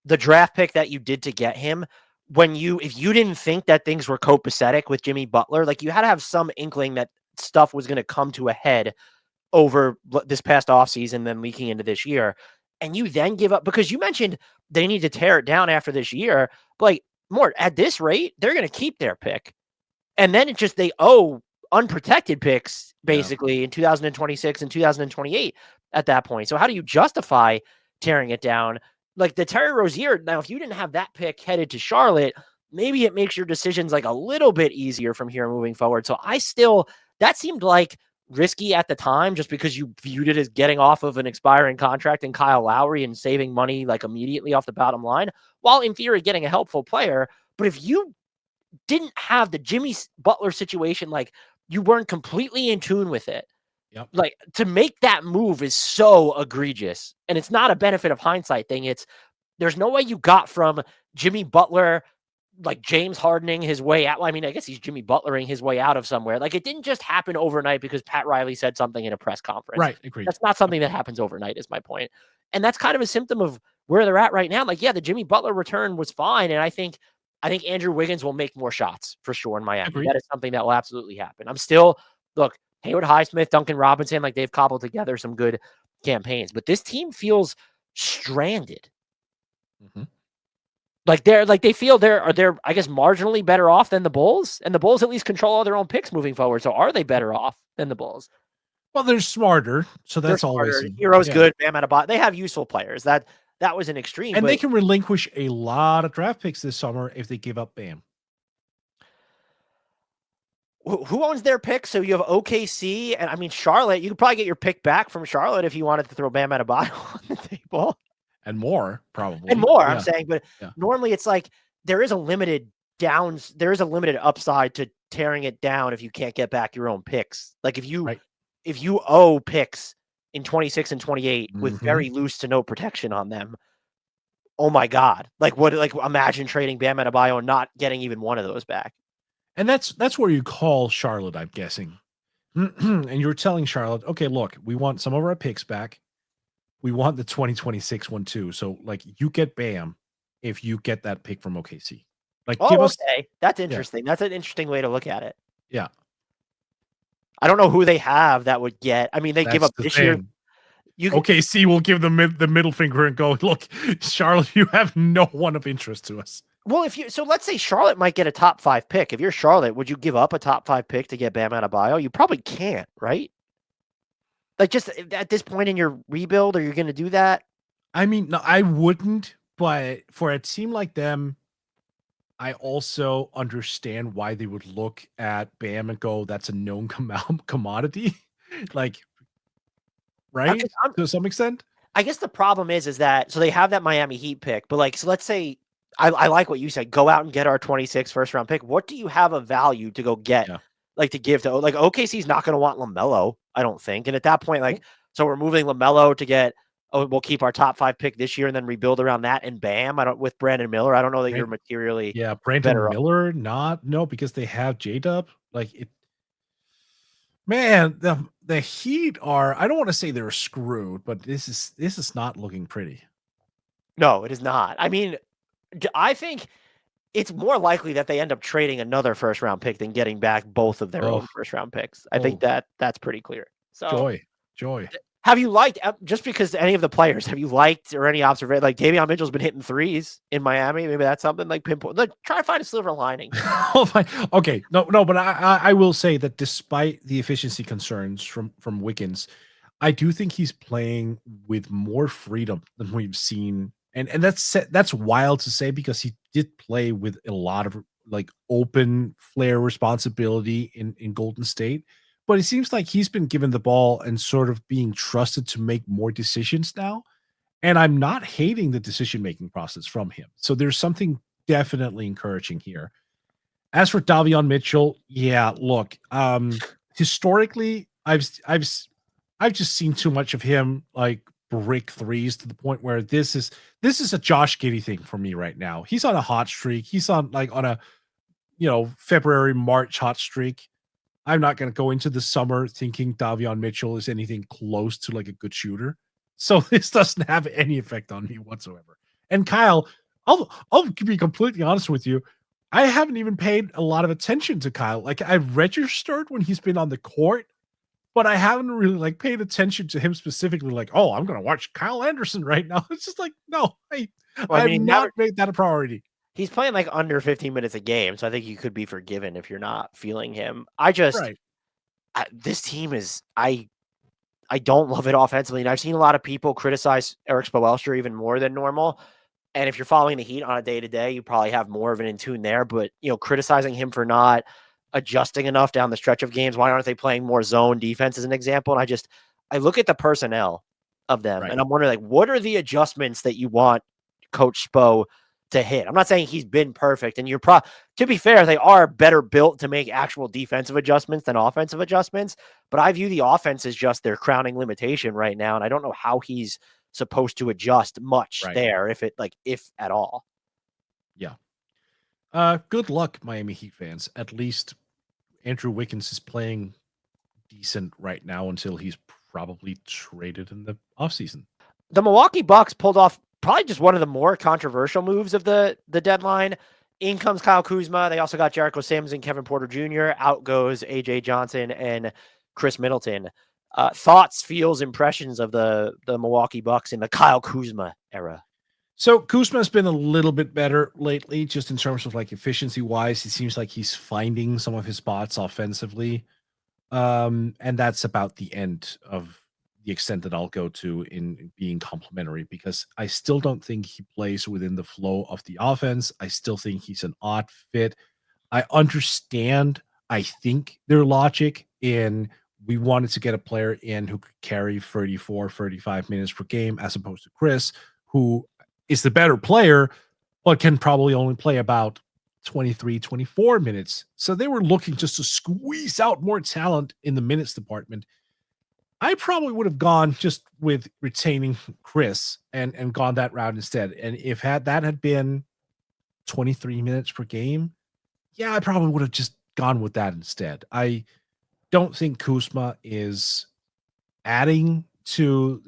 the draft pick that you did to get him, if you didn't think that things were copacetic with Jimmy Butler, you had to have some inkling that stuff was going to come to a head over this past offseason, then leaking into this year. And you then give up because you mentioned they need to tear it down after this year. But Mort, at this rate, they're going to keep their pick. And then it's just they owe unprotected picks basically in 2026 and 2028 at that point. So how do you justify tearing it down? The Terry Rozier, now if you didn't have that pick headed to Charlotte, maybe it makes your decisions a little bit easier from here moving forward. So that seemed risky at the time just because you viewed it as getting off of an expiring contract in Kyle Lowry and saving money immediately off the bottom line, while in theory getting a helpful player. But if you didn't have the Jimmy Butler situation, you weren't completely in tune with it. Yep. To make that move is so egregious. And it's not a benefit of hindsight thing. There's no way you got from Jimmy Butler, James Hardening his way out. Well, I mean, I guess he's Jimmy Butlering his way out of somewhere. It didn't just happen overnight because Pat Riley said something in a press conference. Right. Agreed. That's not something that happens overnight is my point. And that's kind of a symptom of where they're at right now. The Jimmy Butler return was fine. And I think Andrew Wiggins will make more shots for sure in Miami. Agreed. That is something that will absolutely happen. I'm still, look, Haywood Highsmith, Duncan Robinson, they've cobbled together some good campaigns, but this team feels stranded. Mm-hmm. They feel they're I guess marginally better off than the Bulls, and the Bulls at least control all their own picks moving forward. So are they better off than the Bulls? Well, they're smarter, so that's always Hero's good. Bam Adebayo, they have useful players. That was an extreme, and they can relinquish a lot of draft picks this summer if they give up Bam. Who owns their pick? So you have OKC, and I mean Charlotte. You could probably get your pick back from Charlotte if you wanted to throw Bam Adebayo on the table. and more And probably. more, I'm Yeah. saying, but Yeah. normally it's like there is a limited upside to tearing it down if you can't get back your own picks. Like if you Right. owe picks in 26 and 28 with Mhm. very loose to no protection on them, oh my God. Like imagine trading Bam Adebayo and not getting even one of those back. And that's where you call Charlotte, I'm guessing. And you're telling Charlotte, okay, look, we want some of our picks back. We want the 2026 one too. So like you get Bam if you get that pick from OKC. Like give Oh, us okay. That's yeah, interesting. That's an interesting way to look at it. yeah. I don't know who they have that would get. I mean, they give That's up the this year. thing. You could, OKC will give the middle finger and go, look, Charlotte, you have no one of interest to us. well, let's say Charlotte might get a top 5 pick. If you're Charlotte, would you give up a top 5 pick to get Bam Adebayo? You probably can't, right? Like just at this point in your rebuild, are you going to do that? I mean, no, I wouldn't, but for a team like them, I also understand why they would look at Bam and go, that's a known commodity. Like, I'm right? just, I'm, To some extent. I guess the problem is that so they have that Miami Heat pick, but like so let's say I like what you said. Go out and get our 26 first round pick. What do you have of value to go get? Yeah. Like to give to like OKC's not going to want LaMelo, I don't think. And at that point, like Nope. so we're moving LaMelo to get. Oh, we'll keep our top 5 pick this year and then rebuild around that. And bam, I don't with Brandon Miller. I don't know that you're materially Yeah, Brandon better. Miller, no, because they have J-Dub. Like it, man, the Heat are. I don't want to say they're screwed, but this is not looking pretty. No, it is not. I mean, I think it's more likely that they end up trading another first round pick than getting back both of their Oh, own first round picks. I think oh, that's pretty clear. So, joy. have you liked just because any of the players have you liked or any observation like Davion Mitchell's been hitting threes in Miami? Maybe that's something like pinpoint. Like, try to find a silver lining. Oh my, okay, no, but I will say that despite the efficiency concerns from Wiggins, I do think he's playing with more freedom than we've seen, and that's wild to say because he did play with a lot of like open flare responsibility in Golden State, but it seems like he's been given the ball and sort of being trusted to make more decisions now. And I'm not hating the decision making process from him. So there's something definitely encouraging here. As for Davion Mitchell, yeah, look, historically, I've just seen too much of him like brick threes to the point where this is a Josh Giddey thing for me right now. He's on a hot streak. He's on a February, March hot streak. I'm not going to go into the summer thinking Davion Mitchell is anything close to like a good shooter. So this doesn't have any effect on me whatsoever. And Kyle, I'll be completely honest with you. I haven't even paid a lot of attention to Kyle. Like I've registered when he's been on the court, but I haven't really like paid attention to him specifically. Like, oh, I'm going to watch Kyle Anderson right now. It's just like, no, Well, I I've mean, not made that a priority. he's playing like under 15 minutes a game, so I think you could be forgiven if you're not feeling him. This team is I don't love it offensively, and I've seen a lot of people criticize Eric Spoelstra even more than normal. And if you're following the Heat on a day-to-day, you probably have more of an in tune there. But, criticizing him for not adjusting enough down the stretch of games, why aren't they playing more zone defense as an example? And I look at the personnel of them, Right. and I'm wondering, like, what are the adjustments that you want Coach Spo to hit? I'm not saying he's been perfect, and to be fair, they are better built to make actual defensive adjustments than offensive adjustments. But I view the offense as just their crowning limitation right now, and I don't know how he's supposed to adjust much Right. there, if at all. Yeah. Good luck, Miami Heat fans. At least Andrew Wiggins is playing decent right now until he's probably traded in the offseason. The Milwaukee Bucks pulled off probably just one of the more controversial moves of the deadline. In comes Kyle Kuzma. They also got Jericho Sims and Kevin Porter Jr. Out goes AJ Johnson and Chris Middleton. Thoughts, feels, impressions of the Milwaukee Bucks in the Kyle Kuzma era. So Kuzma's been a little bit better lately, just in terms of like efficiency wise. It seems like he's finding some of his spots offensively. And that's about the end of the extent that I'll go to in being complimentary because I still don't think he plays within the flow of the offense. I still think he's an odd fit. I understand, I think their logic in we wanted to get a player in who could carry 34, 35 minutes per game as opposed to Chris, who is the better player, but can probably only play about 23, 24 minutes. So they were looking just to squeeze out more talent in the minutes department. I probably would have gone just with retaining Chris and gone that route instead. And if that had been 23 minutes per game, yeah, I probably would have just gone with that instead. I don't think Kuzma is adding to,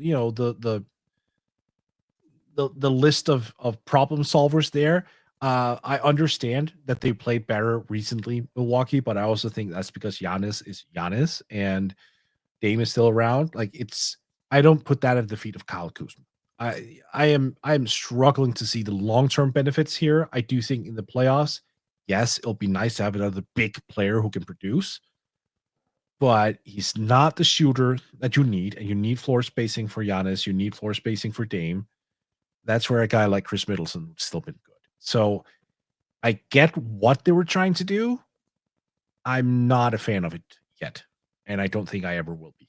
the list of problem solvers there. I understand that they played better recently, Milwaukee, but I also think that's because Giannis is Giannis and Dame is still around. I don't put that at the feet of Kyle Kuzma. I am struggling to see the long-term benefits here. I do think in the playoffs, yes, it'll be nice to have another big player who can produce, but he's not the shooter that you need, and you need floor spacing for Giannis. You need floor spacing for Dame. That's where a guy like Chris Middleton still been good. So I get what they were trying to do. I'm not a fan of it yet, and I don't think I ever will be.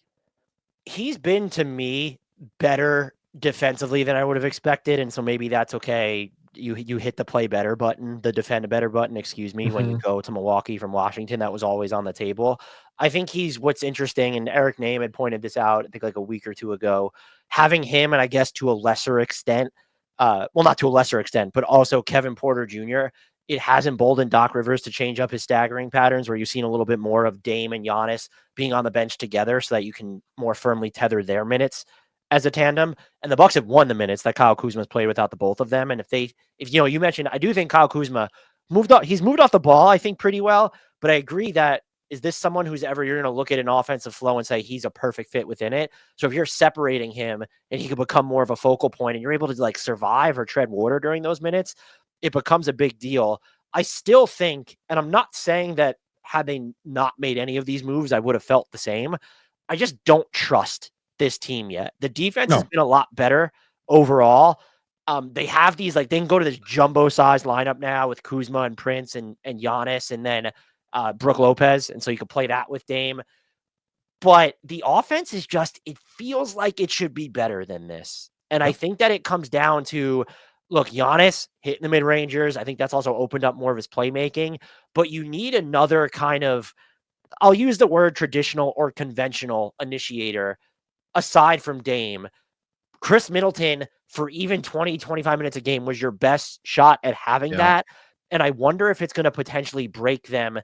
He's been, to me, better defensively than I would have expected, and so maybe that's okay. You hit the play better button, the defend better button, excuse me, when you go to Milwaukee from Washington. That was always on the table. I think he's what's interesting, and Eric Name had pointed this out, I think like a week or two ago, having him, and I guess to a lesser extent, well, not to a lesser extent, but also Kevin Porter Jr., it has emboldened Doc Rivers to change up his staggering patterns where you've seen a little bit more of Dame and Giannis being on the bench together so that you can more firmly tether their minutes as a tandem. And the Bucks have won the minutes that Kyle Kuzma's played without the both of them. And if you mentioned, I do think Kyle Kuzma he's moved off the ball, I think, pretty well, but I agree that is this someone who's you're going to look at an offensive flow and say he's a perfect fit within it? So if you're separating him and he could become more of a focal point and you're able to survive or tread water during those minutes, it becomes a big deal. I still think, and I'm not saying that had they not made any of these moves, I would have felt the same. I just don't trust this team yet. The defense has been a lot better overall. They have these, they can go to this jumbo size lineup now with Kuzma and Prince and Giannis and then Brook Lopez. And so you can play that with Dame. But the offense is it feels like it should be better than this. And I think that it comes down to, look, Giannis hitting the mid-rangers. I think that's also opened up more of his playmaking. But you need another kind of, I'll use the word traditional or conventional initiator aside from Dame. Chris Middleton, for even 20, 25 minutes a game, was your best shot at having that. And I wonder if it's going to potentially break them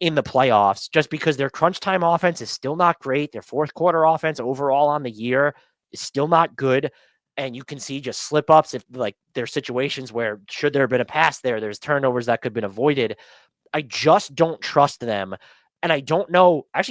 in the playoffs just because their crunch time offense is still not great. Their fourth quarter offense overall on the year is still not good. And you can see just slip ups if there's situations where should there have been a pass there's turnovers that could have been avoided. I just don't trust them. And I don't know how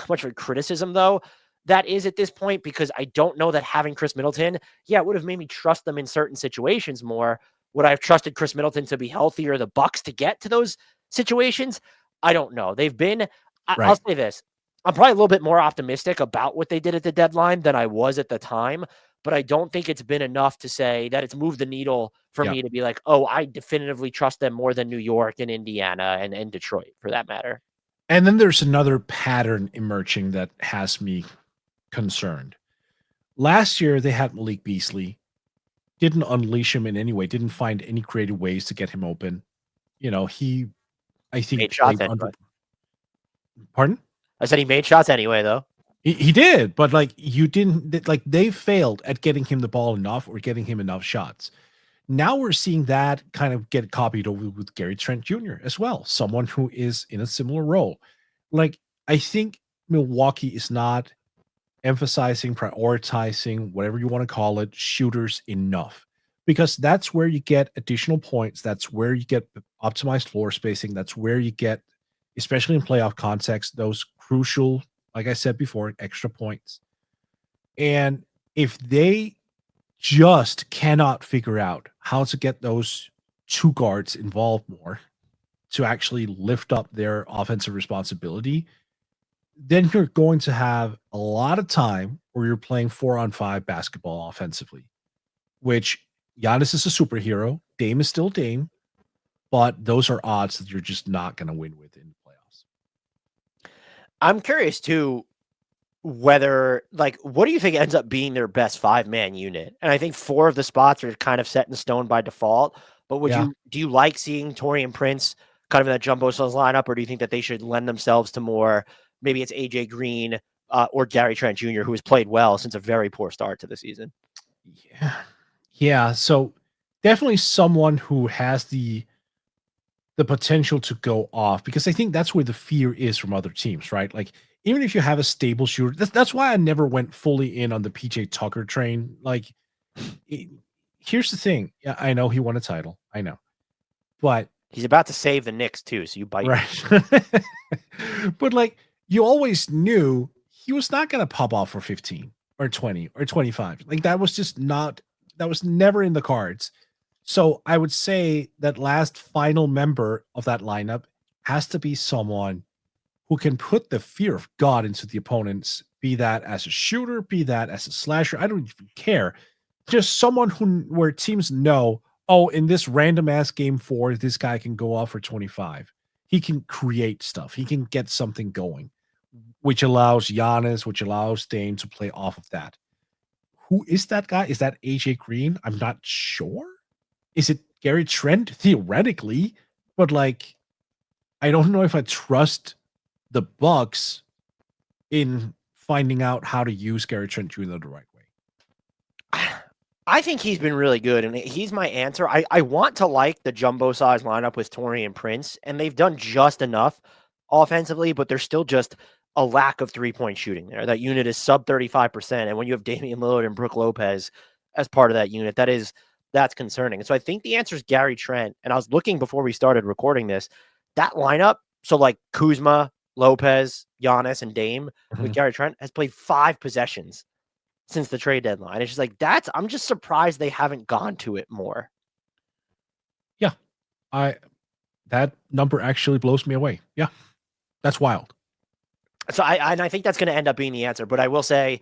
much of a criticism though that is at this point, because I don't know that having Chris Middleton, it would have made me trust them in certain situations more. Would I have trusted Chris Middleton to be healthy or the Bucks to get to those situations? I don't know. They've been, I'll say this. I'm probably a little bit more optimistic about what they did at the deadline than I was at the time, but I don't think it's been enough to say that it's moved the needle for me to be like, oh, I definitively trust them more than New York and Indiana and Detroit for that matter. And then there's another pattern emerging that has me concerned. Last year, they had Malik Beasley, didn't unleash him in any way, didn't find any creative ways to get him open. I think made shots anyway. Pardon? I said he made shots anyway, though. He did, but you didn't. They failed at getting him the ball enough or getting him enough shots. Now we're seeing that kind of get copied over with Gary Trent Jr. as well, someone who is in a similar role. I think Milwaukee is not emphasizing, prioritizing, whatever you want to call it, shooters enough, because that's where you get additional points. That's where you get optimized floor spacing. That's where you get, especially in playoff context, those crucial, like I said before, extra points. And if they just cannot figure out how to get those two guards involved more to actually lift up their offensive responsibility, then you're going to have a lot of time where you're playing 4-on-5 basketball offensively, which Giannis is a superhero. Dame is still Dame, but those are odds that you're just not going to win with in the playoffs. I'm curious too. whether, like, what do you think ends up being their best 5-man unit? And I think 4 of the spots are kind of set in stone by default. But do you like seeing Taurean Prince kind of in that jumbo cells lineup, or do you think that they should lend themselves to more? Maybe it's AJ Green or Gary Trent Jr., who has played well since a very poor start to the season. Yeah. So definitely someone who has the potential to go off, because I think that's where the fear is from other teams, right? Like, even if you have a stable shooter, that's why I never went fully in on the PJ Tucker train. Like, here's the thing. Yeah, I know he won a title. I know. But he's about to save the Knicks too, so you bite. Right. But like, you always knew he was not going to pop off for 15 or 20 or 25. Like, that was never in the cards. So I would say that last final member of that lineup has to be someone who can put the fear of God into the opponents, be that as a shooter, be that as a slasher. I don't even care. Just someone where teams know, oh, in this random ass game 4, this guy can go off for 25. He can create stuff. He can get something going, which allows Giannis, which allows Dame to play off of that. Who is that guy? Is that AJ Green? I'm not sure. Is it Gary Trent? Theoretically, but like, I don't know if I trust the Bucks in finding out how to use Gary Trent Jr. the right way. I think he's been really good, and he's my answer. I want to like the jumbo size lineup with Taurean Prince, and they've done just enough offensively, but there's still just a lack of 3-point shooting there. That unit is sub 35%, and when you have Damian Lillard and Brook Lopez as part of that unit, that's concerning. And so I think the answer is Gary Trent. And I was looking before we started recording this, that lineup, so like Kuzma, Lopez, Giannis, and Dame with Gary Trent has played 5 possessions since the trade deadline. It's just like, I'm just surprised they haven't gone to it more. Yeah. That number actually blows me away. Yeah. That's wild. So I think that's going to end up being the answer. But I will say,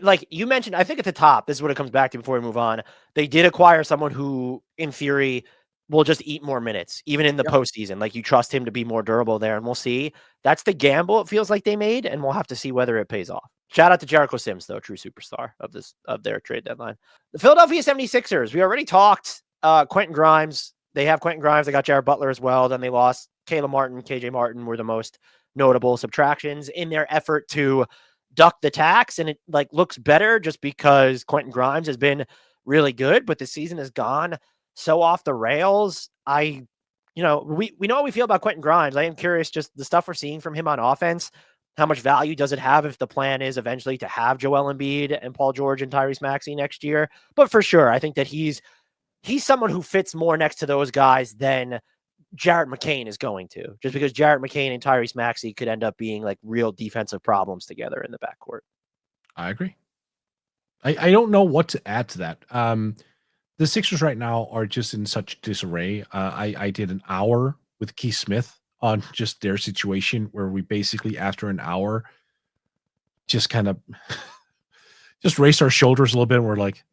like you mentioned, I think at the top, this is what it comes back to before we move on. They did acquire someone who, in theory, will just eat more minutes, even in the postseason. Like, you trust him to be more durable there, and we'll see. That's the gamble it feels like they made, and we'll have to see whether it pays off. Shout out to Jericho Sims, though, true superstar of their trade deadline. The Philadelphia 76ers, we already talked Quentin Grimes. They have Quentin Grimes. They got Jared Butler as well. Then they lost Caleb Martin, KJ Martin were the most notable subtractions in their effort to duck the tax, and it like looks better just because Quentin Grimes has been really good, but the season has gone so off the rails. We know how we feel about Quentin Grimes. I am curious, just the stuff we're seeing from him on offense. How much value does it have if the plan is eventually to have Joel Embiid and Paul George and Tyrese Maxey next year? But for sure, I think that he's someone who fits more next to those guys than Jarrett McCain is going to, just because Jarrett McCain and Tyrese Maxey could end up being like real defensive problems together in the backcourt. I agree. I don't know what to add to that. The Sixers right now are just in such disarray. I did an hour with Keith Smith on just their situation, where we basically, after an hour, just kind of just raised our shoulders a little bit. And we're like,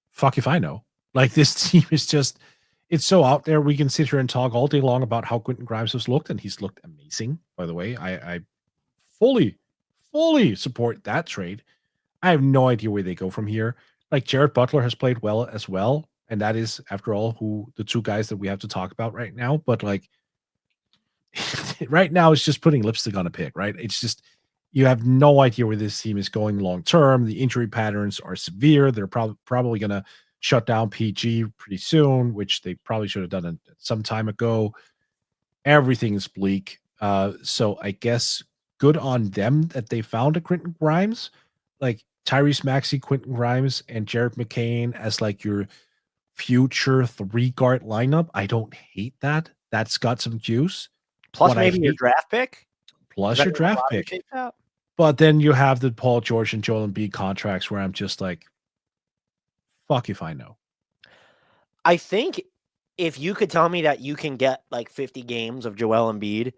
fuck if I know. Like, this team is just, it's so out there. We can sit here and talk all day long about how Quentin Grimes has looked, and he's looked amazing, by the way. I fully support that trade. I have no idea where they go from here. Like, Jared Butler has played well as well, and that is, after all, who the 2 guys that we have to talk about right now. But like, right now, it's just putting lipstick on a pig, right? It's just, you have no idea where this team is going long term. The injury patterns are severe. They're probably going to shut down PG pretty soon, which they probably should have done it some time ago. Everything is bleak. So I guess good on them that they found a Quentin Grimes, like Tyrese Maxey, Quentin Grimes, and Jared McCain as like your future 3-guard lineup. I don't hate that. That's got some juice. Plus, maybe your draft pick. Plus your draft pick. But then you have the Paul George and Joel Embiid contracts, where I'm just like, fuck if I know. I think if you could tell me that you can get like 50 games of Joel Embiid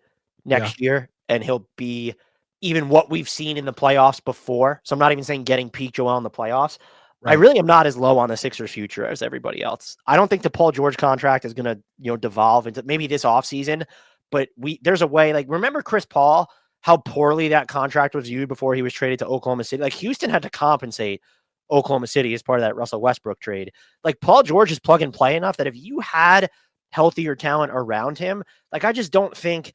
next year, and he'll be even what we've seen in the playoffs before. So I'm not even saying getting peak Joel in the playoffs. Right. I really am not as low on the Sixers future as everybody else. I don't think the Paul George contract is going to, devolve into maybe this offseason, but there's a way, like, remember Chris Paul, how poorly that contract was viewed before he was traded to Oklahoma City. Like Houston had to compensate Oklahoma City as part of that Russell Westbrook trade. Like Paul George is plug and play enough that if you had healthier talent around him, like I just don't think,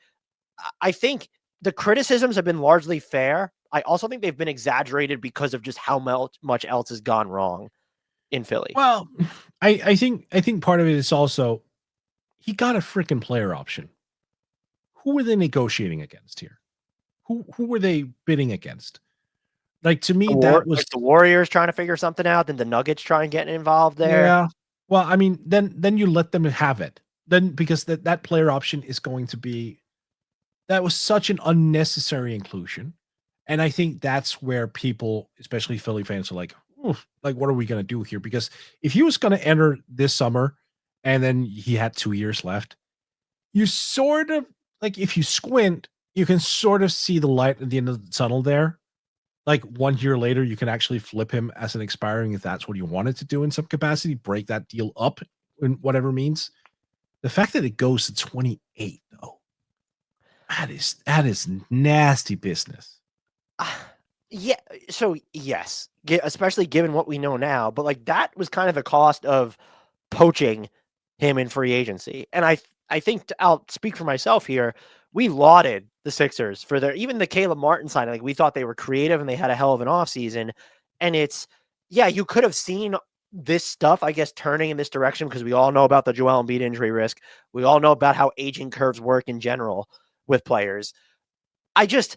I think the criticisms have been largely fair. I also think they've been exaggerated because of just how much else has gone wrong in Philly. Well, I think part of it is also he got a freaking player option. Who were they negotiating against here? Who were they bidding against? Like to me, that was like the Warriors trying to figure something out, then the Nuggets trying to get involved there. Yeah. Well, I mean, then you let them have it. Then because that player option is going to be that was such an unnecessary inclusion. And I think that's where people, especially Philly fans, are like, "Oof, like, what are we gonna do here?" Because if he was gonna enter this summer and then he had 2 years left, you sort of like if you squint, you can sort of see the light at the end of the tunnel there. Like 1 year later, you can actually flip him as an expiring if that's what you wanted to do in some capacity, break that deal up in whatever means. The fact that it goes to 28, though, that is nasty business. Yeah. So yes, especially given what we know now, but like that was kind of the cost of poaching him in free agency. And I think I'll speak for myself here. We lauded the Sixers for even the Caleb Martin signing. Like we thought they were creative and they had a hell of an offseason. And yeah, you could have seen this stuff, I guess, turning in this direction because we all know about the Joel Embiid injury risk. We all know about how aging curves work in general with players. I just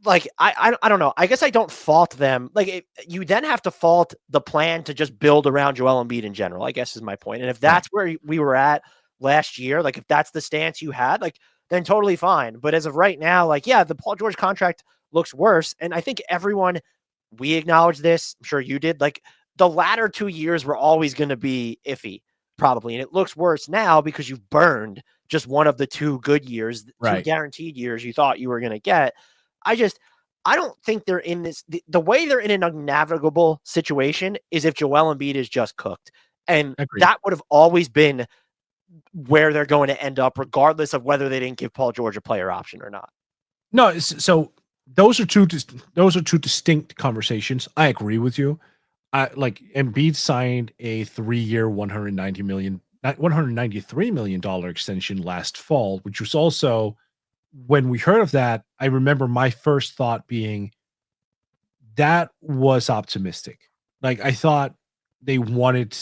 like I don't know. I guess I don't fault them. Like you then have to fault the plan to just build around Joel Embiid in general, I guess is my point. And if that's where we were at last year, like if that's the stance you had, like then totally fine. But as of right now, like yeah, the Paul George contract looks worse. And I think we acknowledge this. I'm sure you did. Like the latter 2 years were always going to be iffy, probably. And it looks worse now because you've burned just one of the 2 good years, 2 guaranteed years you thought you were going to get. I don't think they're in this. The way they're in an unnavigable situation is if Joel Embiid is just cooked. And that would have always been where they're going to end up, regardless of whether they didn't give Paul George a player option or not. No, so those are two distinct conversations. I agree with you. Like Embiid signed a 3-year, $193 million extension last fall, which was also, when we heard of that, I remember my first thought being that was optimistic. Like I thought they wanted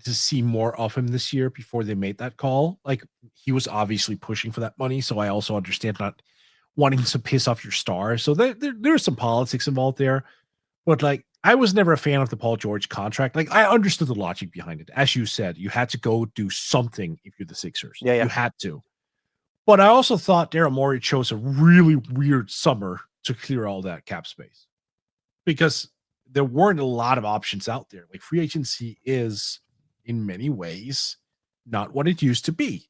to see more of him this year before they made that call. Like he was obviously pushing for that money, so I also understand not wanting to piss off your star. So there's some politics involved there, but like I was never a fan of the Paul George contract. Like I understood the logic behind it. As you said, you had to go do something if you're the Sixers. Yeah. You had to. But I also thought Daryl Morey chose a really weird summer to clear all that cap space because there weren't a lot of options out there. Like free agency is, in many ways, not what it used to be.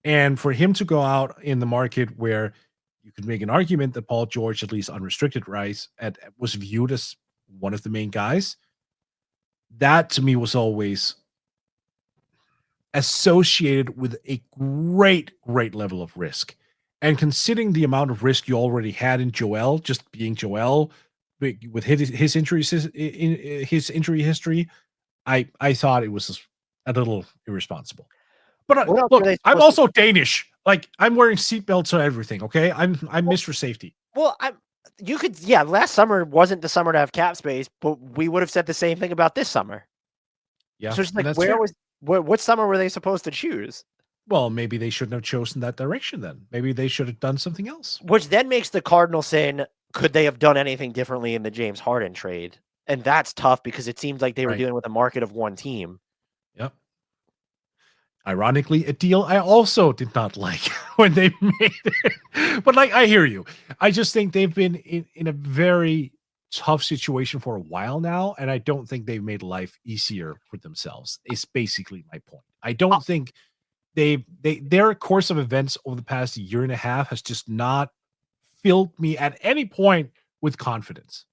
And for him to go out in the market where you could make an argument that Paul George, at least unrestricted rights, was viewed as one of the main guys, that to me was always associated with a great level of risk. And considering the amount of risk you already had in Joel, just being Joel, with his injury history, I thought it was a little irresponsible. But look, I'm also Danish. Like I'm wearing seatbelts and everything. Okay, I'm Mr. Safety. Well, last summer wasn't the summer to have cap space, but we would have said the same thing about this summer. Yeah. So it's like, what summer were they supposed to choose? Well, maybe they shouldn't have chosen that direction then. Maybe they should have done something else. Which then makes the Cardinals saying, could they have done anything differently in the James Harden trade? And that's tough because it seems like they were dealing with a market of one team. Yep. Ironically, a deal I also did not like when they made it. But like, I hear you. I just think they've been in a very tough situation for a while now, and I don't think they've made life easier for themselves. It's basically my point. I don't think their course of events over the past year and a half has just not filled me at any point with confidence.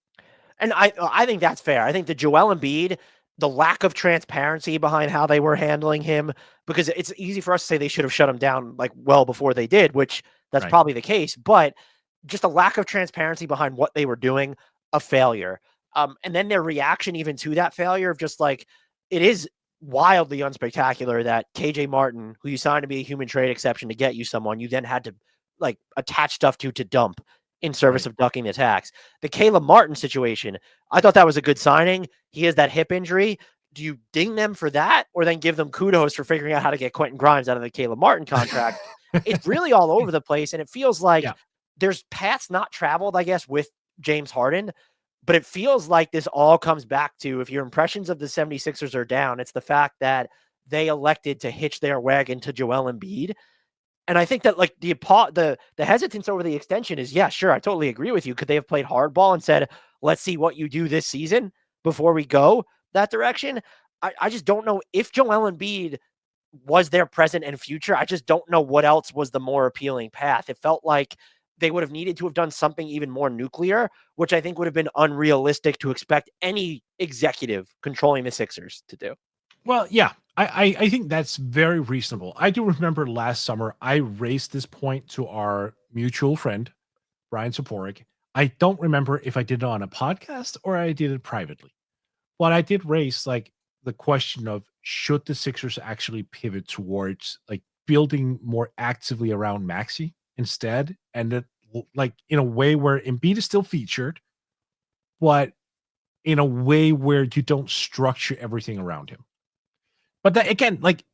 And I think that's fair. I think the Joel Embiid, the lack of transparency behind how they were handling him, because it's easy for us to say they should have shut him down like well before they did, which that's probably the case. But just a lack of transparency behind what they were doing, a failure. And then their reaction even to that failure of just like, it is wildly unspectacular that KJ Martin, who you signed to be a human trade exception to get you someone, you then had to like attach stuff to dump in service of ducking the tax. The Caleb Martin situation, I thought that was a good signing. He has that hip injury. Do you ding them for that or then give them kudos for figuring out how to get Quentin Grimes out of the Caleb Martin contract? It's really all over the place. And it feels like there's paths not traveled, I guess, with James Harden. But it feels like this all comes back to, if your impressions of the 76ers are down, it's the fact that they elected to hitch their wagon to Joel Embiid. And I think that like the hesitance over the extension is, yeah, sure, I totally agree with you. Could they have played hardball and said, let's see what you do this season before we go that direction? I just don't know if Joel Embiid was their present and future. I just don't know what else was the more appealing path. It felt like they would have needed to have done something even more nuclear, which I think would have been unrealistic to expect any executive controlling the Sixers to do. Well, yeah, I think that's very reasonable. I do remember last summer, I raised this point to our mutual friend, Brian Saporik. I don't remember if I did it on a podcast or I did it privately. But I did raise like the question of, should the Sixers actually pivot towards like building more actively around Maxey instead, and that like in a way where Embiid is still featured, but in a way where you don't structure everything around him. But that, again, like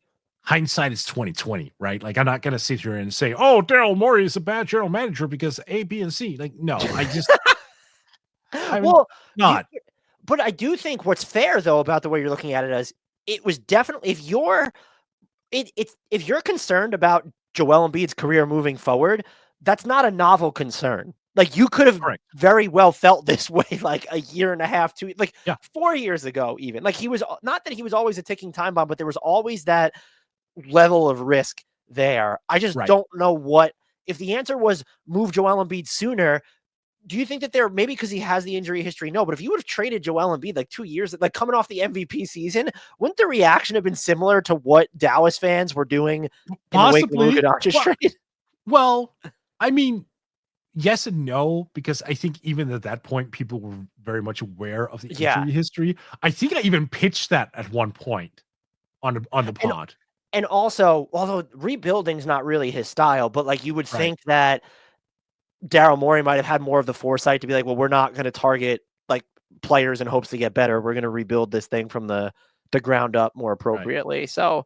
hindsight is 2020, right? Like I'm not gonna sit here and say, "Oh, Daryl Morey is a bad general manager because A, B, and C." Like, no, I just, but I do think what's fair though about the way you're looking at it is, it was definitely, if you're concerned about Joel Embiid's career moving forward, that's not a novel concern. Like you could have very well felt this way like a year and a half, 4 years ago, even. Like he was, not that he was always a ticking time bomb, but there was always that level of risk there. I just don't know what, if the answer was move Joel Embiid sooner, do you think that they're, maybe because he has the injury history? No, but if you would have traded Joel Embiid like 2 years, like coming off the MVP season, wouldn't the reaction have been similar to what Dallas fans were doing possibly in the wake of trade? Well, I mean, yes and no, because I think even at that point, people were very much aware of the injury history. I think I even pitched that at one point on the pod. And also, although rebuilding's not really his style, but like you would think that Daryl Morey might have had more of the foresight to be like, well, we're not going to target like players in hopes to get better. We're going to rebuild this thing from the ground up more appropriately. So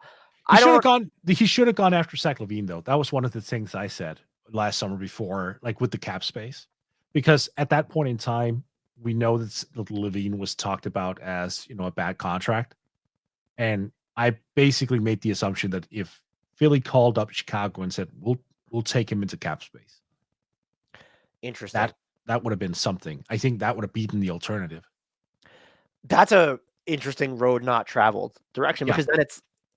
he should have gone after Zach LaVine though. That was one of the things I said last summer before, like with the cap space, because at that point in time, we know that LaVine was talked about as, a bad contract. And I basically made the assumption that if Philly called up Chicago and said, we'll take him into cap space. Interesting. That would have been something. I think that would have beaten the alternative. That's a interesting road not traveled direction, because then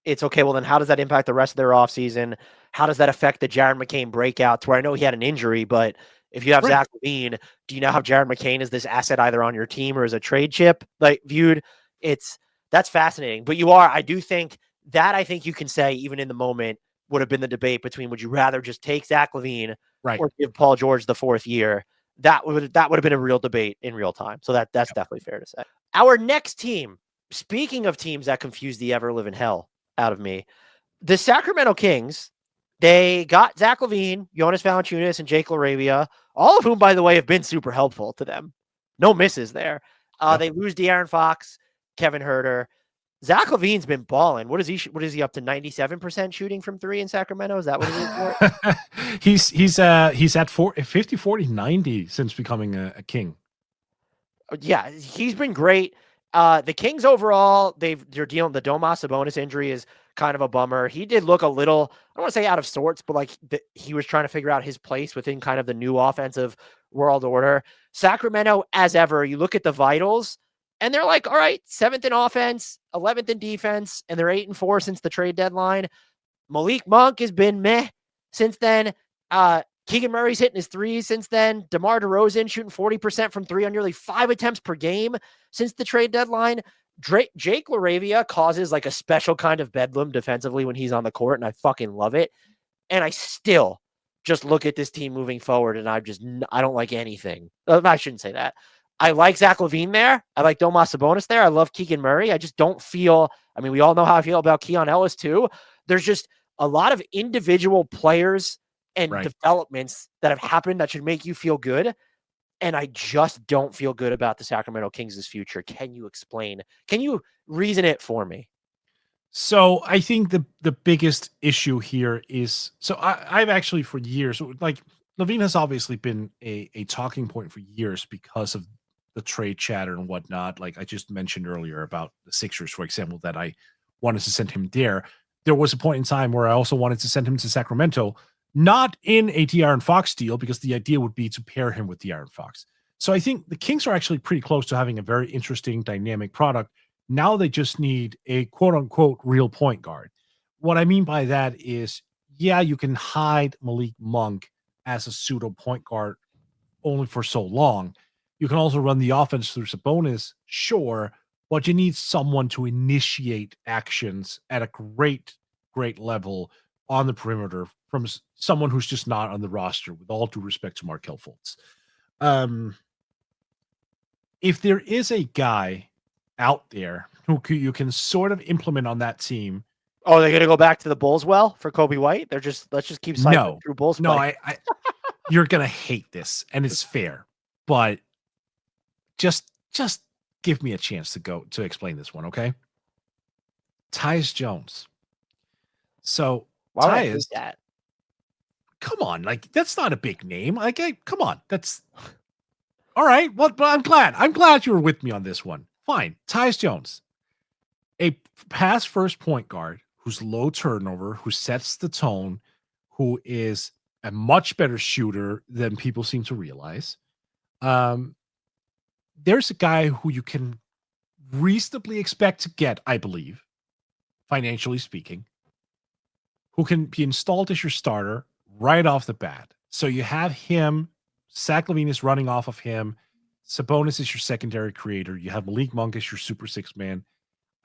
it's okay. Well, then how does that impact the rest of their offseason? How does that affect the Jared McCain breakouts, where I know he had an injury, but if you have Zach LaVine, do you now have Jared McCain as this asset either on your team or as a trade chip, like viewed? That's fascinating. But I do think you can say, even in the moment, would have been the debate between, would you rather just take Zach LaVine or give Paul George the fourth year? That would have been a real debate in real time. So that's definitely fair to say. Our next team, speaking of teams that confuse the ever-living hell out of me, the Sacramento Kings, they got Zach LaVine, Jonas Valanciunas, and Jake LaRavia, all of whom, by the way, have been super helpful to them. No misses there. They lose De'Aaron Fox, Kevin Huerter. Zach LaVine's been balling. What is he up to? 97% shooting from three in Sacramento? Is that what it is? He's at 50, 40, 90 since becoming a King. Yeah, he's been great. The Kings overall, they're dealing, the Domas Sabonis injury is kind of a bummer. He did look a little, I don't want to say out of sorts, but like he was trying to figure out his place within kind of the new offensive world order. Sacramento, as ever, you look at the vitals, and they're like, all right, 7th in offense, 11th in defense, and they're 8-4 since the trade deadline. Malik Monk has been meh since then. Keegan Murray's hitting his threes since then. DeMar DeRozan shooting 40% from three on nearly 5 attempts per game since the trade deadline. Jake LaRavia causes like a special kind of bedlam defensively when he's on the court, and I fucking love it. And I still just look at this team moving forward, and I don't like anything. I shouldn't say that. I like Zach LaVine there. I like Domas Sabonis there. I love Keegan Murray. I just don't feel, I mean, we all know how I feel about Keon Ellis too. There's just a lot of individual players and developments that have happened that should make you feel good. And I just don't feel good about the Sacramento Kings' future. Can you explain? Can you reason it for me? So I think the biggest issue here is, so I've actually for years, like LaVine has obviously been a talking point for years because of the trade chatter and whatnot. Like I just mentioned earlier about the Sixers, for example, that I wanted to send him there. There was a point in time where I also wanted to send him to Sacramento, not in a De'Aaron Fox deal, because the idea would be to pair him with De'Aaron Fox. So I think the Kings are actually pretty close to having a very interesting dynamic product. Now they just need a quote unquote real point guard. What I mean by that is, yeah, you can hide Malik Monk as a pseudo point guard only for so long. You can also run the offense through Sabonis, sure, but you need someone to initiate actions at a great level on the perimeter from someone who's just not on the roster, with all due respect to Markelle Fultz. If there is a guy out there who you can sort of implement on that team. Oh, they're going to go back to the Bulls for Kobe White? Let's just keep cycling through Bulls. No, you're going to hate this, and it's fair, but just give me a chance to explain this one, okay? Tyus Jones. So Tyus, come on, like that's not a big name. Like, come on, that's all right. Well, but I'm glad you were with me on this one. Fine, Tyus Jones, a pass first point guard who's low turnover, who sets the tone, who is a much better shooter than people seem to realize. There's a guy who you can reasonably expect to get, I believe, financially speaking, who can be installed as your starter right off the bat. So you have him, Zach LaVine is running off of him, Sabonis is your secondary creator, you have Malik Monk as your super six man.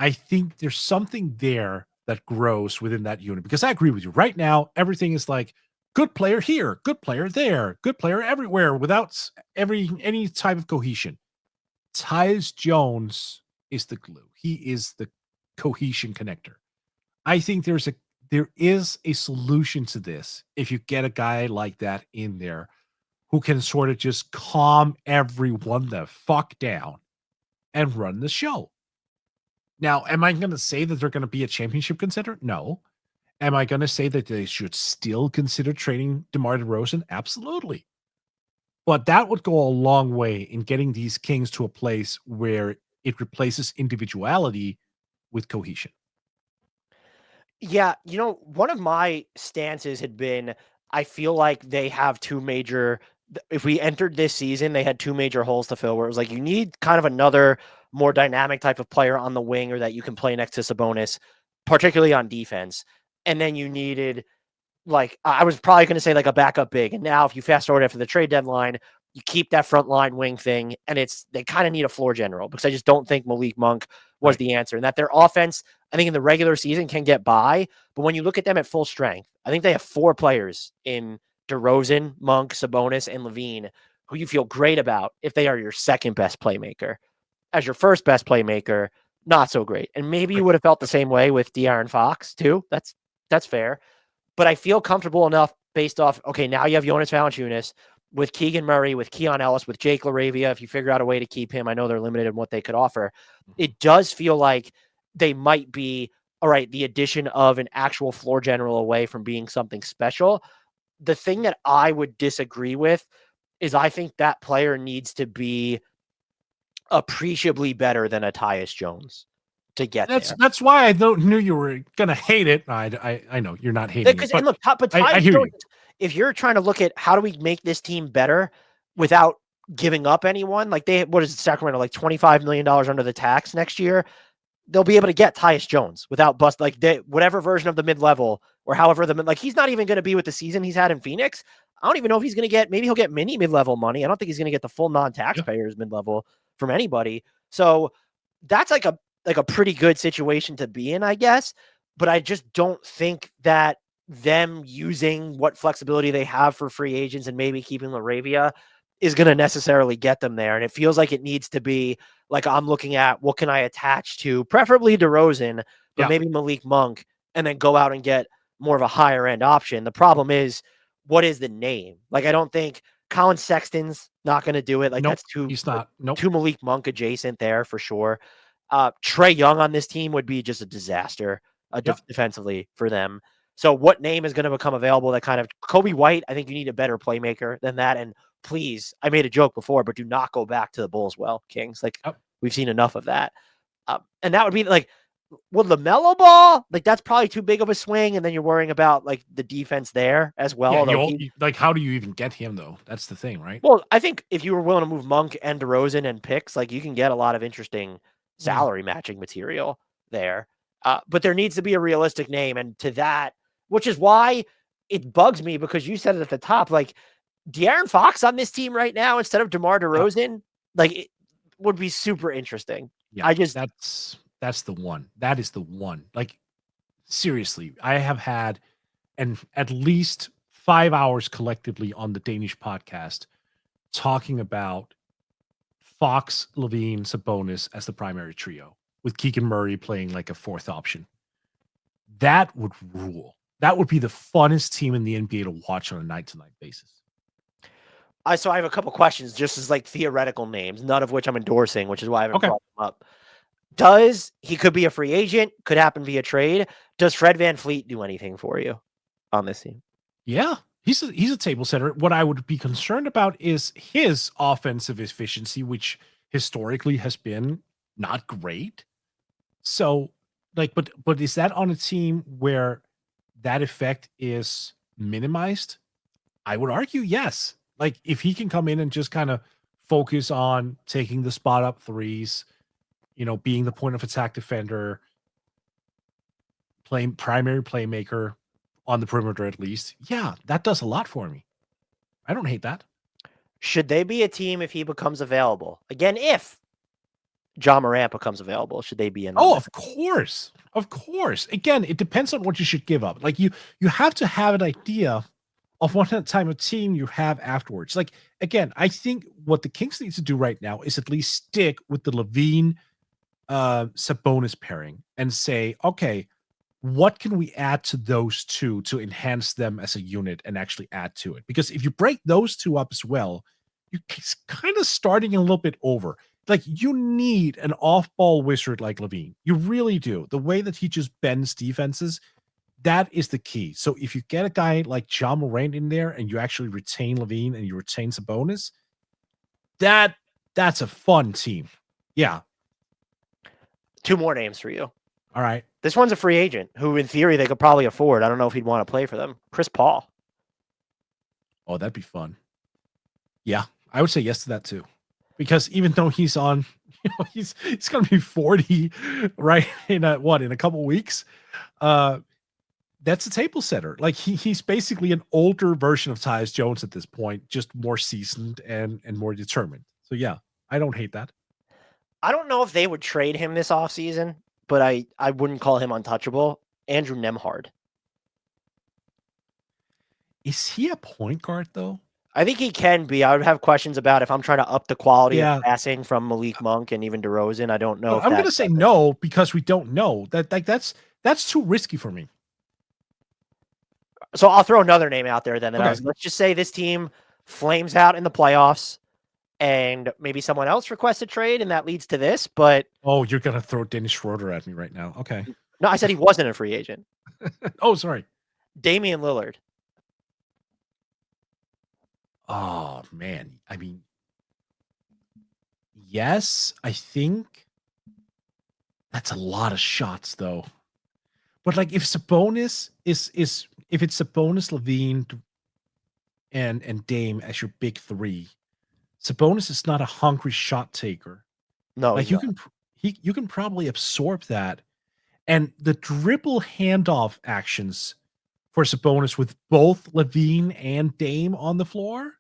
I think there's something there that grows within that unit, because I agree with you. Right now, everything is like good player here, good player there, good player everywhere without any type of cohesion. Tyus Jones is the glue. He is the cohesion connector. I think there is a solution to this if you get a guy like that in there who can sort of just calm everyone the fuck down and run the show. Now, am I going to say that they're going to be a championship contender? No. Am I going to say that they should still consider trading DeMar DeRozan? Absolutely. But that would go a long way in getting these Kings to a place where it replaces individuality with cohesion. Yeah, one of my stances had been, I feel like they have if we entered this season, they had two major holes to fill, where it was like you need kind of another more dynamic type of player on the wing, or that you can play next to Sabonis, particularly on defense. And then you needed, like, I was probably going to say like a backup big. And now if you fast forward after the trade deadline, you keep that front line wing thing, and they kind of need a floor general, because I just don't think Malik Monk was the answer, and that their offense, I think in the regular season, can get by. But when you look at them at full strength, I think they have four players in DeRozan, Monk, Sabonis, and LaVine who you feel great about if they are your second best playmaker. As your first best playmaker, not so great. And maybe you would have felt the same way with De'Aaron Fox too. That's fair. But I feel comfortable enough based off, okay, now you have Jonas Valanciunas with Keegan Murray, with Keon Ellis, with Jake LaRavia. If you figure out a way to keep him, I know they're limited in what they could offer. It does feel like they might be, all right, the addition of an actual floor general away from being something special. The thing that I would disagree with is I think that player needs to be appreciably better than a Tyus Jones to get there. That's why I knew you were gonna hate it. I know you're not hating it. And look, but Tyus Jones, if you're trying to look at how do we make this team better without giving up anyone, like what is Sacramento, like $25 million under the tax next year? They'll be able to get Tyus Jones without whatever version of the mid-level, or however he's not even going to be with the season he's had in Phoenix. I don't even know if he's going to get, maybe he'll get mini mid-level money. I don't think he's going to get the full non-taxpayers mid-level from anybody. So that's like a pretty good situation to be in, I guess. But I just don't think that them using what flexibility they have for free agents and maybe keeping LaRavia is going to necessarily get them there. And it feels like it needs to be like I'm looking at what can I attach to, preferably DeRozan, but maybe Malik Monk, and then go out and get more of a higher end option. The problem is, what is the name? Like, I don't think Colin Sexton's not going to do it. Like, that's too, he's not. too Malik Monk adjacent there for sure. Trae Young on this team would be just a disaster defensively for them. So what name is going to become available that kind of Kobe White? I think you need a better playmaker than that. And please, I made a joke before, but do not go back to the Bulls. Well, Kings, like we've seen enough of that. And that would be like, would LaMelo Ball, like that's probably too big of a swing. And then you're worrying about like the defense there as well. Yeah, like, how do you even get him though? That's the thing, right? Well, I think if you were willing to move Monk and DeRozan and picks, like you can get a lot of interesting salary matching material there. But there needs to be a realistic name. And to that, which is why it bugs me, because you said it at the top, like De'Aaron Fox on this team right now instead of DeMar DeRozan, like it would be super interesting. Yeah, that's the one. That is the one. Like, seriously, I have had at least 5 hours collectively on the Danish podcast talking about Fox, Levine, Sabonis as the primary trio, with Keegan Murray playing like a fourth option. That would rule. That would be the funnest team in the NBA to watch on a night-to-night basis. So I have a couple questions, just as like theoretical names, none of which I'm endorsing, which is why I haven't brought them up. He could be a free agent, could happen via trade. Does Fred VanVleet do anything for you on this team? Yeah, he's a table setter. What I would be concerned about is his offensive efficiency, which historically has been not great. So, like, but is that on a team where that effect is minimized? I would argue yes. Like, if he can come in and just kind of focus on taking the spot up threes, being the point of attack defender, playing primary playmaker on the perimeter at least, yeah, that does a lot for me. I don't hate that. Should they be a team if he becomes available? Again, if Ja Morant becomes available, should they be in? Oh, of course. Of course. Again, it depends on what you should give up. Like, you have to have an idea of what type of team you have afterwards. Like, again, I think what the Kings need to do right now is at least stick with the Levine Sabonis pairing and say, okay, what can we add to those two to enhance them as a unit and actually add to it? Because if you break those two up as well, you're kind of starting a little bit over. Like, you need an off-ball wizard like Levine. You really do. The way that he just bends defenses, that is the key. So if you get a guy like Ja Morant in there and you actually retain Levine and you retain Sabonis, that's a fun team. Yeah. 2 more names for you. All right. This one's a free agent who, in theory, they could probably afford. I don't know if he'd want to play for them. Chris Paul. Oh, that'd be fun. Yeah, I would say yes to that too. Because even though he's on, he's going to be 40, right? In a couple weeks. That's a table setter. Like, he's basically an older version of Tyus Jones at this point, just more seasoned and more determined. So yeah, I don't hate that. I don't know if they would trade him this offseason, but I wouldn't call him untouchable. Andrew Nembhard. Is he a point guard though? I think he can be. I would have questions about if I'm trying to up the quality of passing from Malik Monk and even DeRozan. I don't know. I'm going to say no, because we don't know. That's too risky for me. So I'll throw another name out there then. Let's just say this team flames out in the playoffs and maybe someone else requests a trade and that leads to this, but... Oh, you're going to throw Dennis Schroeder at me right now. Okay. No, I said he wasn't a free agent. Oh, sorry. Damian Lillard. Oh, man. I mean, yes, I think that's a lot of shots, though. But, like, if Sabonis if it's Sabonis, Levine, and Dame as your big three, Sabonis is not a hungry shot taker. No, like you can probably absorb that, and the dribble handoff actions for Sabonis with both Levine and Dame on the floor.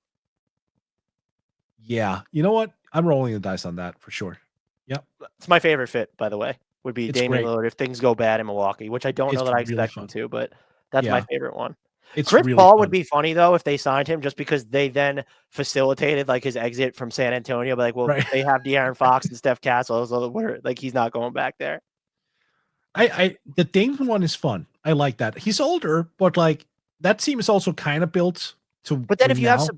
Yeah, you know what? I'm rolling the dice on that for sure. Yep, it's my favorite fit, by the way. Would be Damian Lillard if things go bad in Milwaukee, which I don't know that I expect him to, but That's my favorite one. It's Chris really Paul fun. would be funny though if they signed him just because they then facilitated like his exit from San Antonio. But like, well, Right. they have De'Aaron Fox and Steph Castle, so like he's not going back there. The Dame one is fun. I like that. He's older, but like that team is also kind of built to. But then win if you have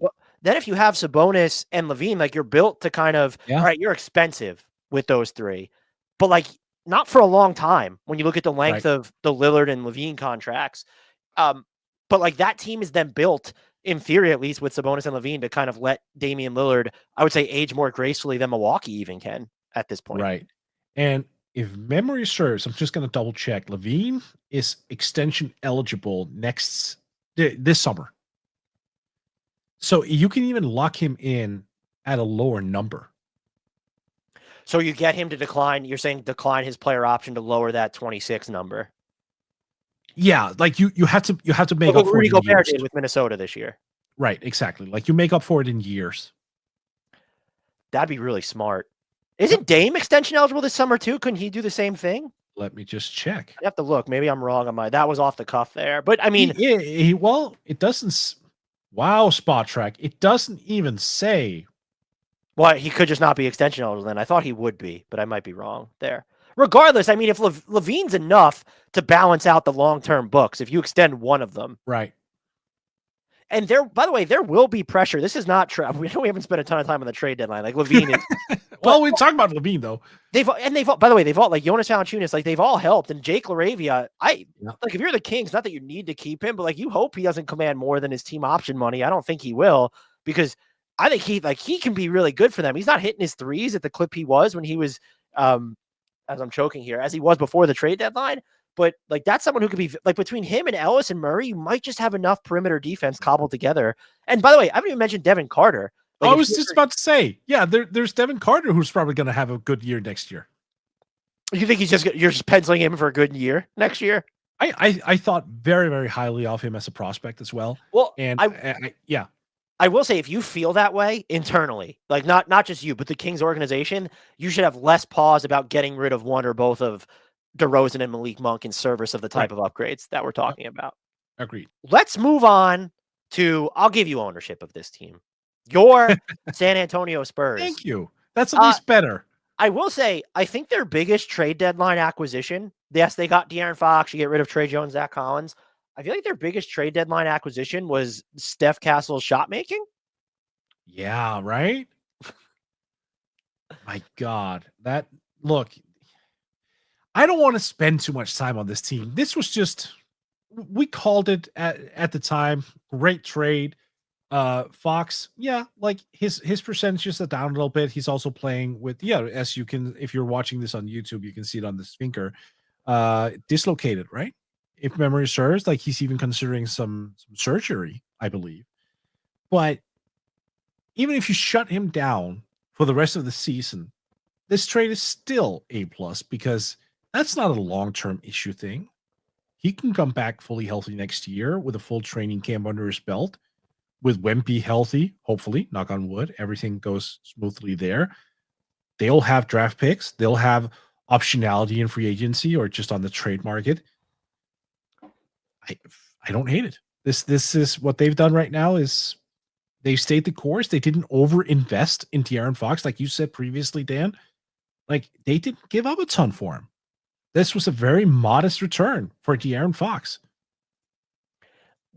now. Sabonis and Levine, like you're built to kind of all right, you're expensive with those three, but like not for a long time when you look at the length of the Lillard and Levine contracts. But like that team is then built, in theory at least, with Sabonis and Levine to kind of let Damian Lillard, I would say, age more gracefully than Milwaukee even can at this point. Right. And if memory serves, I'm just going to double check. Levine is extension eligible this summer. So you can even lock him in at a lower number. So you get him to decline. You're saying decline his player option to lower that 26 number. Yeah, like you have to make up for Rudy it in Gobert years. did with Minnesota this year. Right, exactly. Like you make up for it in years. That'd be really smart. Isn't Dame extension eligible this summer too? Couldn't he do the same thing? Let me just check. You have to look. Maybe I'm wrong on my. That was off the cuff there, but I mean, well, it doesn't. Wow, Spot Track. It doesn't even say. Well, he could just not be extension eligible then. I thought he would be, but I might be wrong there. Regardless, I mean, if Levine's enough to balance out the long-term books, if you extend one of them. Right. And by the way, there will be pressure. This is not true. We know we haven't spent a ton of time on the trade deadline. Like Levine is. Well, we talk about Levine though. They've by the way, they've all like Jonas Valanciunas, like they've all helped. And Jake LaRavia, like if you're the Kings, not that you need to keep him, but like you hope he doesn't command more than his team option money. I don't think he will, because I think he can be really good for them. He's not hitting his threes at the clip he was when he was as I'm choking here, as he was before the trade deadline. But like that's someone who could be like between him and Ellis and Murray, you might just have enough perimeter defense cobbled together. And by the way, I haven't even mentioned Devin Carter. Like I was just about to say, yeah, there's Devin Carter who's probably going to have a good year next year. You think you're just penciling him for a good year next year? I thought very, very highly of him as a prospect as well. Well, and I will say, if you feel that way internally, like not just you, but the Kings organization, you should have less pause about getting rid of one or both of DeRozan and Malik Monk in service of the type of upgrades that we're talking about. Agreed. Let's move on to, I'll give you ownership of this team. Your San Antonio Spurs. Thank you. That's at least better. I will say, I think their biggest trade deadline acquisition, yes, they got De'Aaron Fox, you get rid of Trey Jones, Zach Collins. I feel like their biggest trade deadline acquisition was Steph Castle's shot making. Yeah, right? My God. Look, I don't want to spend too much time on this team. This was just, we called it at the time. Great trade. Fox, yeah, like his percentages are down a little bit. He's also playing with, as you can, if you're watching this on YouTube, you can see it on the finger. Dislocated, right? If memory serves, like he's even considering some surgery, I believe. But even if you shut him down for the rest of the season, this trade is still A+, because that's not a long-term issue thing. He can come back fully healthy next year with a full training camp under his belt. With Wemby healthy, hopefully, knock on wood, everything goes smoothly there. They'll have draft picks. They'll have optionality in free agency or just on the trade market. I don't hate it. This is what they've done right now is they've stayed the course. They didn't overinvest in De'Aaron Fox, like you said previously, Dan. Like they didn't give up a ton for him. This was a very modest return for De'Aaron Fox.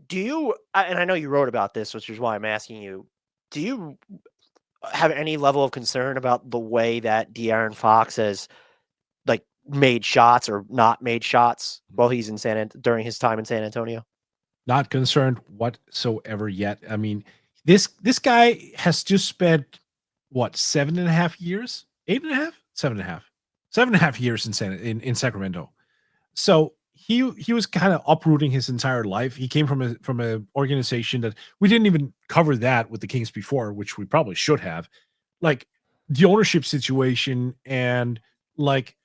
Do you, and I know you wrote about this, which is why I'm asking you, do you have any level of concern about the way that De'Aaron Fox has like made shots or not made shots while he's in during his time in San Antonio? Not concerned whatsoever yet. I mean, this guy has just spent what, 7.5 years? 8.5? 7.5. 7.5 years in Sacramento. So he was kind of uprooting his entire life. He came from a organization that we didn't even cover that with the Kings before, which we probably should have. Like the ownership situation and like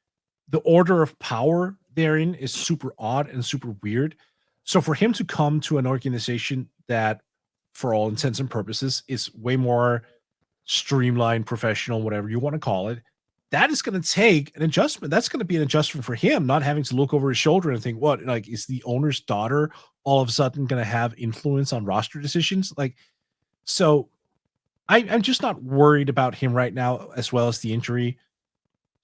the order of power therein is super odd and super weird. So for him to come to an organization that, for all intents and purposes, is way more streamlined, professional, whatever you want to call it, that is going to take an adjustment. That's going to be an adjustment for him, not having to look over his shoulder and think, what, like, is the owner's daughter all of a sudden going to have influence on roster decisions? Like, so I'm just not worried about him right now, as well as the injury.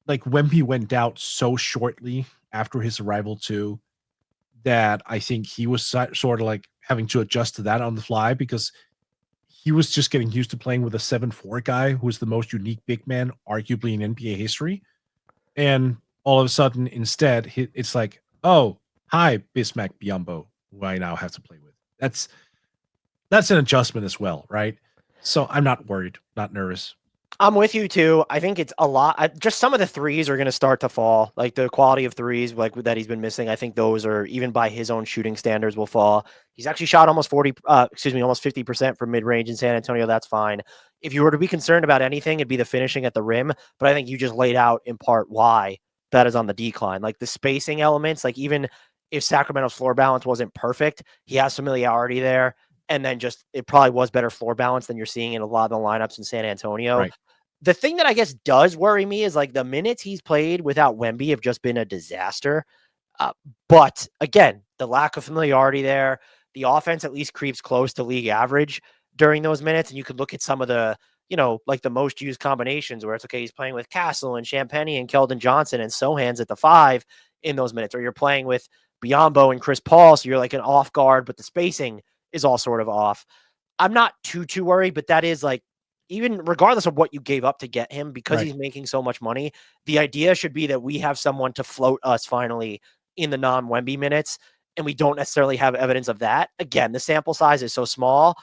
Like, Wemby went out so shortly after his arrival too, that I think he was sort of like having to adjust to that on the fly, because he was just getting used to playing with a 7'4" guy who was the most unique big man, arguably in NBA history. And all of a sudden, instead, it's like, oh, hi, Bismack Biyombo, who I now have to play with. That's an adjustment as well, right? So I'm not worried, not nervous. I'm with you too. I think it's a lot. Just some of the threes are going to start to fall. Like the quality of threes, like that he's been missing. I think those are, even by his own shooting standards, will fall. He's actually shot almost almost 50% from mid range in San Antonio. That's fine. If you were to be concerned about anything, it'd be the finishing at the rim. But I think you just laid out in part why that is on the decline. Like the spacing elements, like even if Sacramento's floor balance wasn't perfect, he has familiarity there. And then just, it probably was better floor balance than you're seeing in a lot of the lineups in San Antonio. Right. The thing that I guess does worry me is like the minutes he's played without Wemby have just been a disaster. But again, the lack of familiarity there, the offense at least creeps close to league average during those minutes. And you could look at some of the, like the most used combinations where it's okay, he's playing with Castle and Champagny and Keldon Johnson and Sohan's at the 5 in those minutes, or you're playing with Biyombo and Chris Paul. So you're like an off guard, but the spacing is all sort of off. I'm not too worried, but that is like, even regardless of what you gave up to get him, because he's making so much money, the idea should be that we have someone to float us finally in the non-Wemby minutes, and we don't necessarily have evidence of that. Again, the sample size is so small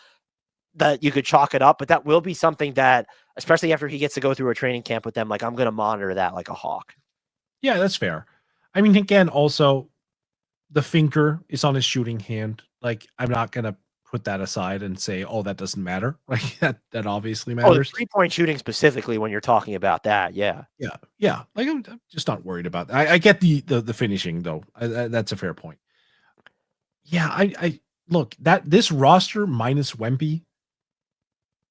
that you could chalk it up, but that will be something that, especially after he gets to go through a training camp with them, like I'm going to monitor that like a hawk. Yeah, that's fair. I mean, again, also the finger is on his shooting hand. Like, I'm not going to put that aside and say, oh, that doesn't matter. Like that obviously matters. Oh, 3-point shooting specifically when you're talking about that. Yeah. Yeah. Like, I'm just not worried about that. I get the finishing though. That's a fair point. Yeah. I look, that this roster minus Wemby,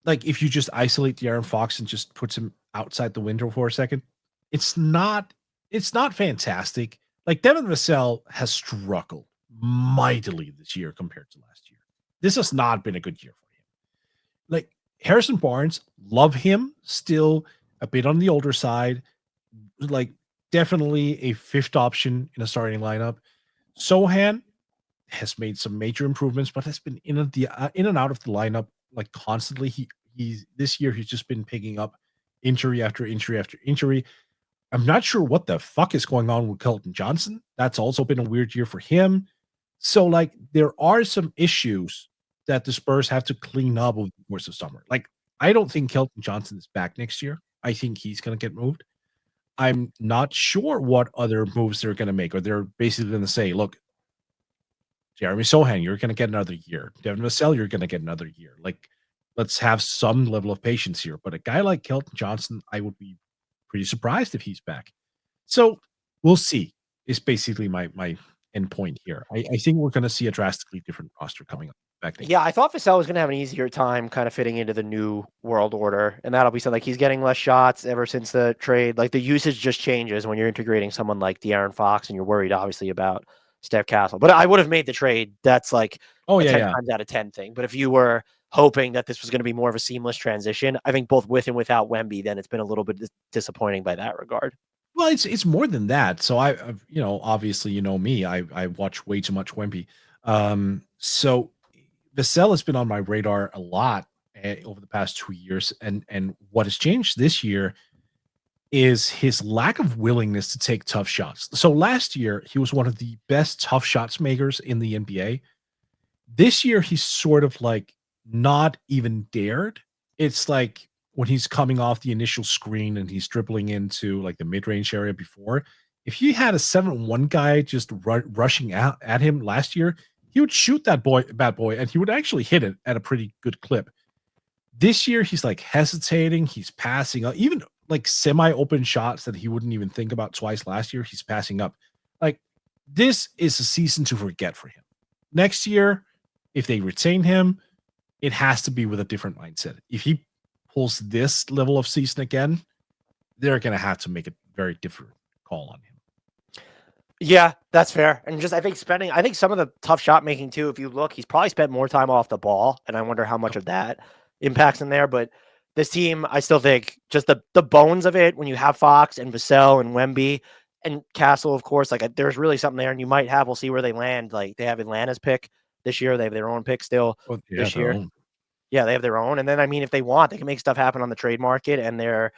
like if you just isolate De'Aaron Fox and just puts him outside the window for a second, it's not fantastic. Like Devin Vassell has struggled mightily this year compared to last year. This has not been a good year for him. Like Harrison Barnes, love him, still a bit on the older side, like definitely a fifth option in a starting lineup. Sohan has made some major improvements, but has been in and out of the lineup like constantly. He's this year he's just been picking up injury after injury after injury. I'm not sure what the fuck is going on with Keldon Johnson. That's also been a weird year for him. So, like, there are some issues that the Spurs have to clean up over the course of summer. Like, I don't think Keldon Johnson is back next year. I think he's going to get moved. I'm not sure what other moves they're going to make, or they're basically going to say, look, Jeremy Sohan, you're going to get another year. Devin Vassell, you're going to get another year. Like, let's have some level of patience here. But a guy like Keldon Johnson, I would be pretty surprised if he's back. So we'll see, is basically my end point here. I think we're going to see a drastically different roster coming up. Yeah, I thought Vassell was going to have an easier time kind of fitting into the new world order, and that'll be something like he's getting less shots ever since the trade. Like the usage just changes when you're integrating someone like De'Aaron Fox, and you're worried obviously about Steph Castle. But I would have made the trade. That's like 10 times out of 10 thing. But if you were hoping that this was going to be more of a seamless transition, I think both with and without Wemby, then it's been a little bit disappointing by that regard. Well, it's more than that. So I've obviously me, I watch way too much Wemby. So Vassell has been on my radar a lot over the past 2 years, and what has changed this year is his lack of willingness to take tough shots. So last year he was one of the best tough shots makers in the NBA. This year he's sort of like not even dared. It's like when he's coming off the initial screen and he's dribbling into like the mid-range area before, if he had a 7-1 guy just rushing out at him last year, he would shoot that bad boy, and he would actually hit it at a pretty good clip. This year, he's like hesitating. He's passing up, even like semi-open shots that he wouldn't even think about twice last year. He's passing up. Like, this is a season to forget for him. Next year, if they retain him, it has to be with a different mindset. If he pulls this level of season again, they're going to have to make a very different call on him. Yeah, that's fair. And I think some of the tough shot making too, if you look, he's probably spent more time off the ball. And I wonder how much of that impacts in there. But this team, I still think just the bones of it, when you have Fox and Vassell and Wemby and Castle, of course, like there's really something there. And you might have, we'll see where they land. Like they have Atlanta's pick this year. They have their own pick still this year. Yeah, they have their own. And then, I mean, if they want, they can make stuff happen on the trade market. And they're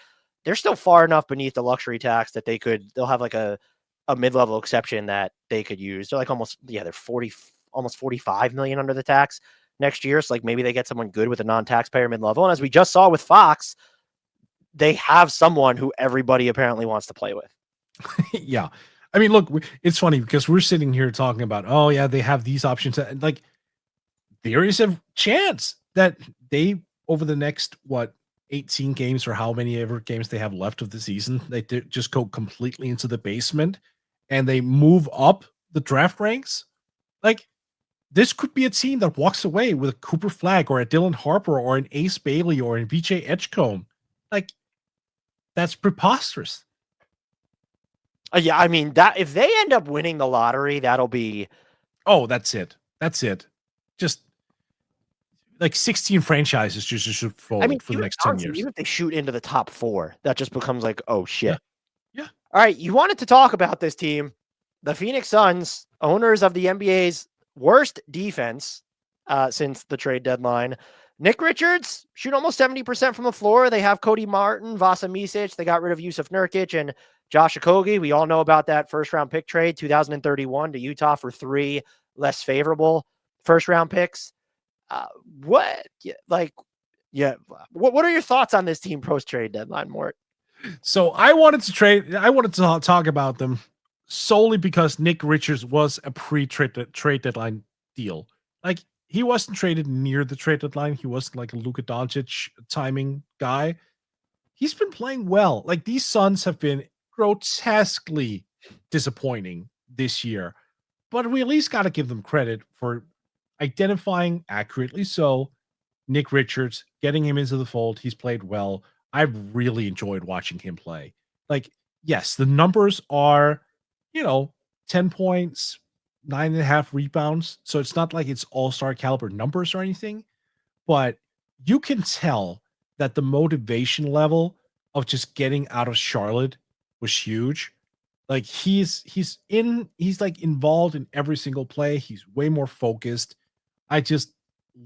still far enough beneath the luxury tax that they'll have like a mid-level exception that they could use. They're like they're 40, almost 45 million under the tax next year. So like maybe they get someone good with a non-taxpayer mid-level. And as we just saw with Fox, they have someone who everybody apparently wants to play with. Yeah. I mean, look, it's funny because we're sitting here talking about, oh yeah, they have these options. Like there is a chance that they, over the next, 18 games or how many ever games they have left of the season, they just go completely into the basement and they move up the draft ranks. Like this could be a team that walks away with a Cooper Flagg or a Dylan Harper or an Ace Bailey or a VJ Edgecombe. Like that's preposterous. Yeah, I mean that if they end up winning the lottery, that'll be. Oh, that's it. That's it. Just like 16 franchises just for the next 10 years. Even if they shoot into the top 4, that just becomes like, oh shit. Yeah. All right, you wanted to talk about this team, the Phoenix Suns, owners of the NBA's worst defense since the trade deadline. Nick Richards shoot almost 70% from the floor. They have Cody Martin, Vasa Micic. They got rid of Yusuf Nurkic and Josh Okogie. We all know about that first-round pick trade, 2031 to Utah for 3 less favorable first-round picks. What are your thoughts on this team post-trade deadline, Mort? So I wanted to talk about them solely because Nick Richards was a trade deadline deal. Like he wasn't traded near the trade deadline. He wasn't like a Luka Doncic timing guy. He's been playing well. Like these Suns have been grotesquely disappointing this year, but we at least got to give them credit for identifying accurately so Nick Richards, getting him into the fold. He's played well. I've really enjoyed watching him play. Like, yes, the numbers are, 10 points, 9.5 rebounds. So it's not like it's all-star caliber numbers or anything, but you can tell that the motivation level of just getting out of Charlotte was huge. Like he's like involved in every single play. He's way more focused. I just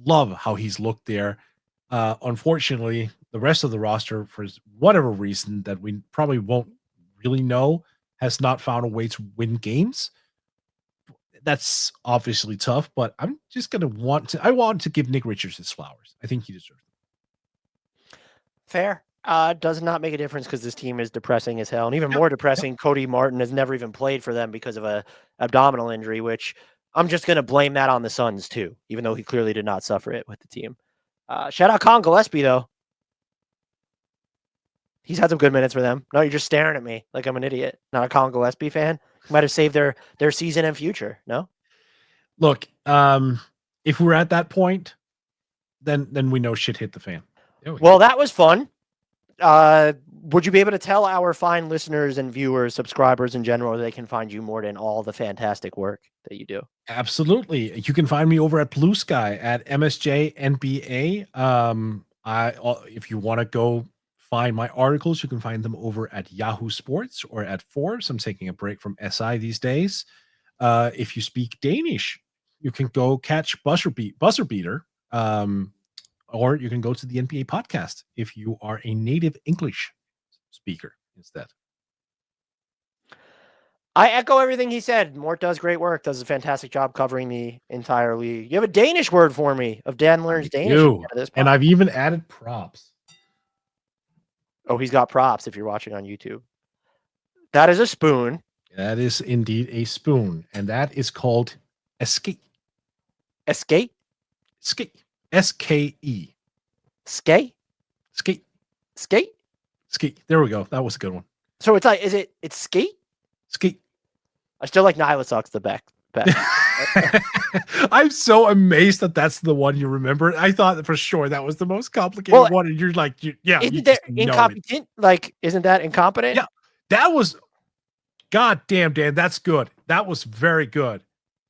love how he's looked there. Unfortunately, the rest of the roster, for whatever reason that we probably won't really know, has not found a way to win games. That's obviously tough, but I'm just going to I want to give Nick Richards his flowers. I think he deserves it. Fair. Does not make a difference because this team is depressing as hell. And even more depressing, Cody Martin has never even played for them because of a abdominal injury, which I'm just going to blame that on the Suns too, even though he clearly did not suffer it with the team. Shout out Colin Gillespie, though. He's had some good minutes for them. No, you're just staring at me like I'm an idiot. Not a Colin Gillespie fan. Might have saved their season and future. No? Look, if we're at that point, then we know shit hit the fan. Well, that was fun. Would you be able to tell our fine listeners and viewers, subscribers in general, they can find you, Morten, all the fantastic work that you do? Absolutely. You can find me over at Blue Sky at MSJ NBA. If you want to go find my articles, you can find them over at Yahoo Sports or at Forbes. I'm taking a break from SI these days. If you speak Danish, you can go catch Buzzer Beater. Or you can go to the NBA podcast if you are a native English speaker instead. I echo everything he said. Mort does great work, does a fantastic job covering the entire league. You have a Danish word for me of Dan learns Danish. And I've even added props. Oh, he's got props if you're watching on YouTube. That is a spoon. That is indeed a spoon. And that is called escape. Escape? Escape. S-K-E. Skate? Skate. Skate? Skate. There we go. That was a good one. So it's like, it's skate? Skate. I still like Nyla sucks the best. I'm so amazed that that's the one you remember. I thought for sure that was the most complicated one, and you're like, yeah, you Isn't just that know it. incompetent? Like, isn't that incompetent? Yeah, that was. God damn, Dan, that's good. That was very good.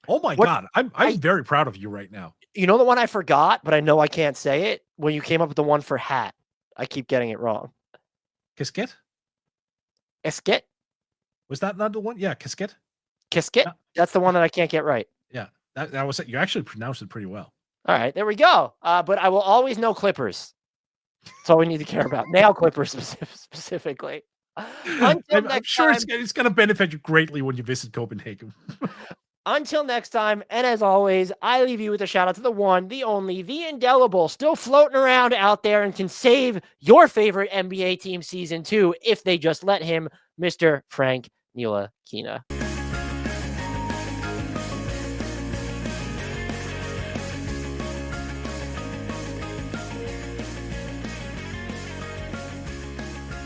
Oh my God, I'm very proud of you right now. You know the one I forgot, but I know I can't say it? When you came up with the one for hat. I keep getting it wrong. Kisket? Esket? Was that not the one? Yeah, Kisket. Kisket? Yeah. That's the one that I can't get right. Yeah, that was it. You actually pronounced it pretty well. All right, there we go. But I will always know Clippers. That's all we need to care about. Nail Clippers specifically. I'm sure it's going to benefit you greatly when you visit Copenhagen. Until next time, and as always, I leave you with a shout out to the one, the only, the indelible, still floating around out there and can save your favorite NBA team season 2 if they just let him, Mr. Frank Ntilikina.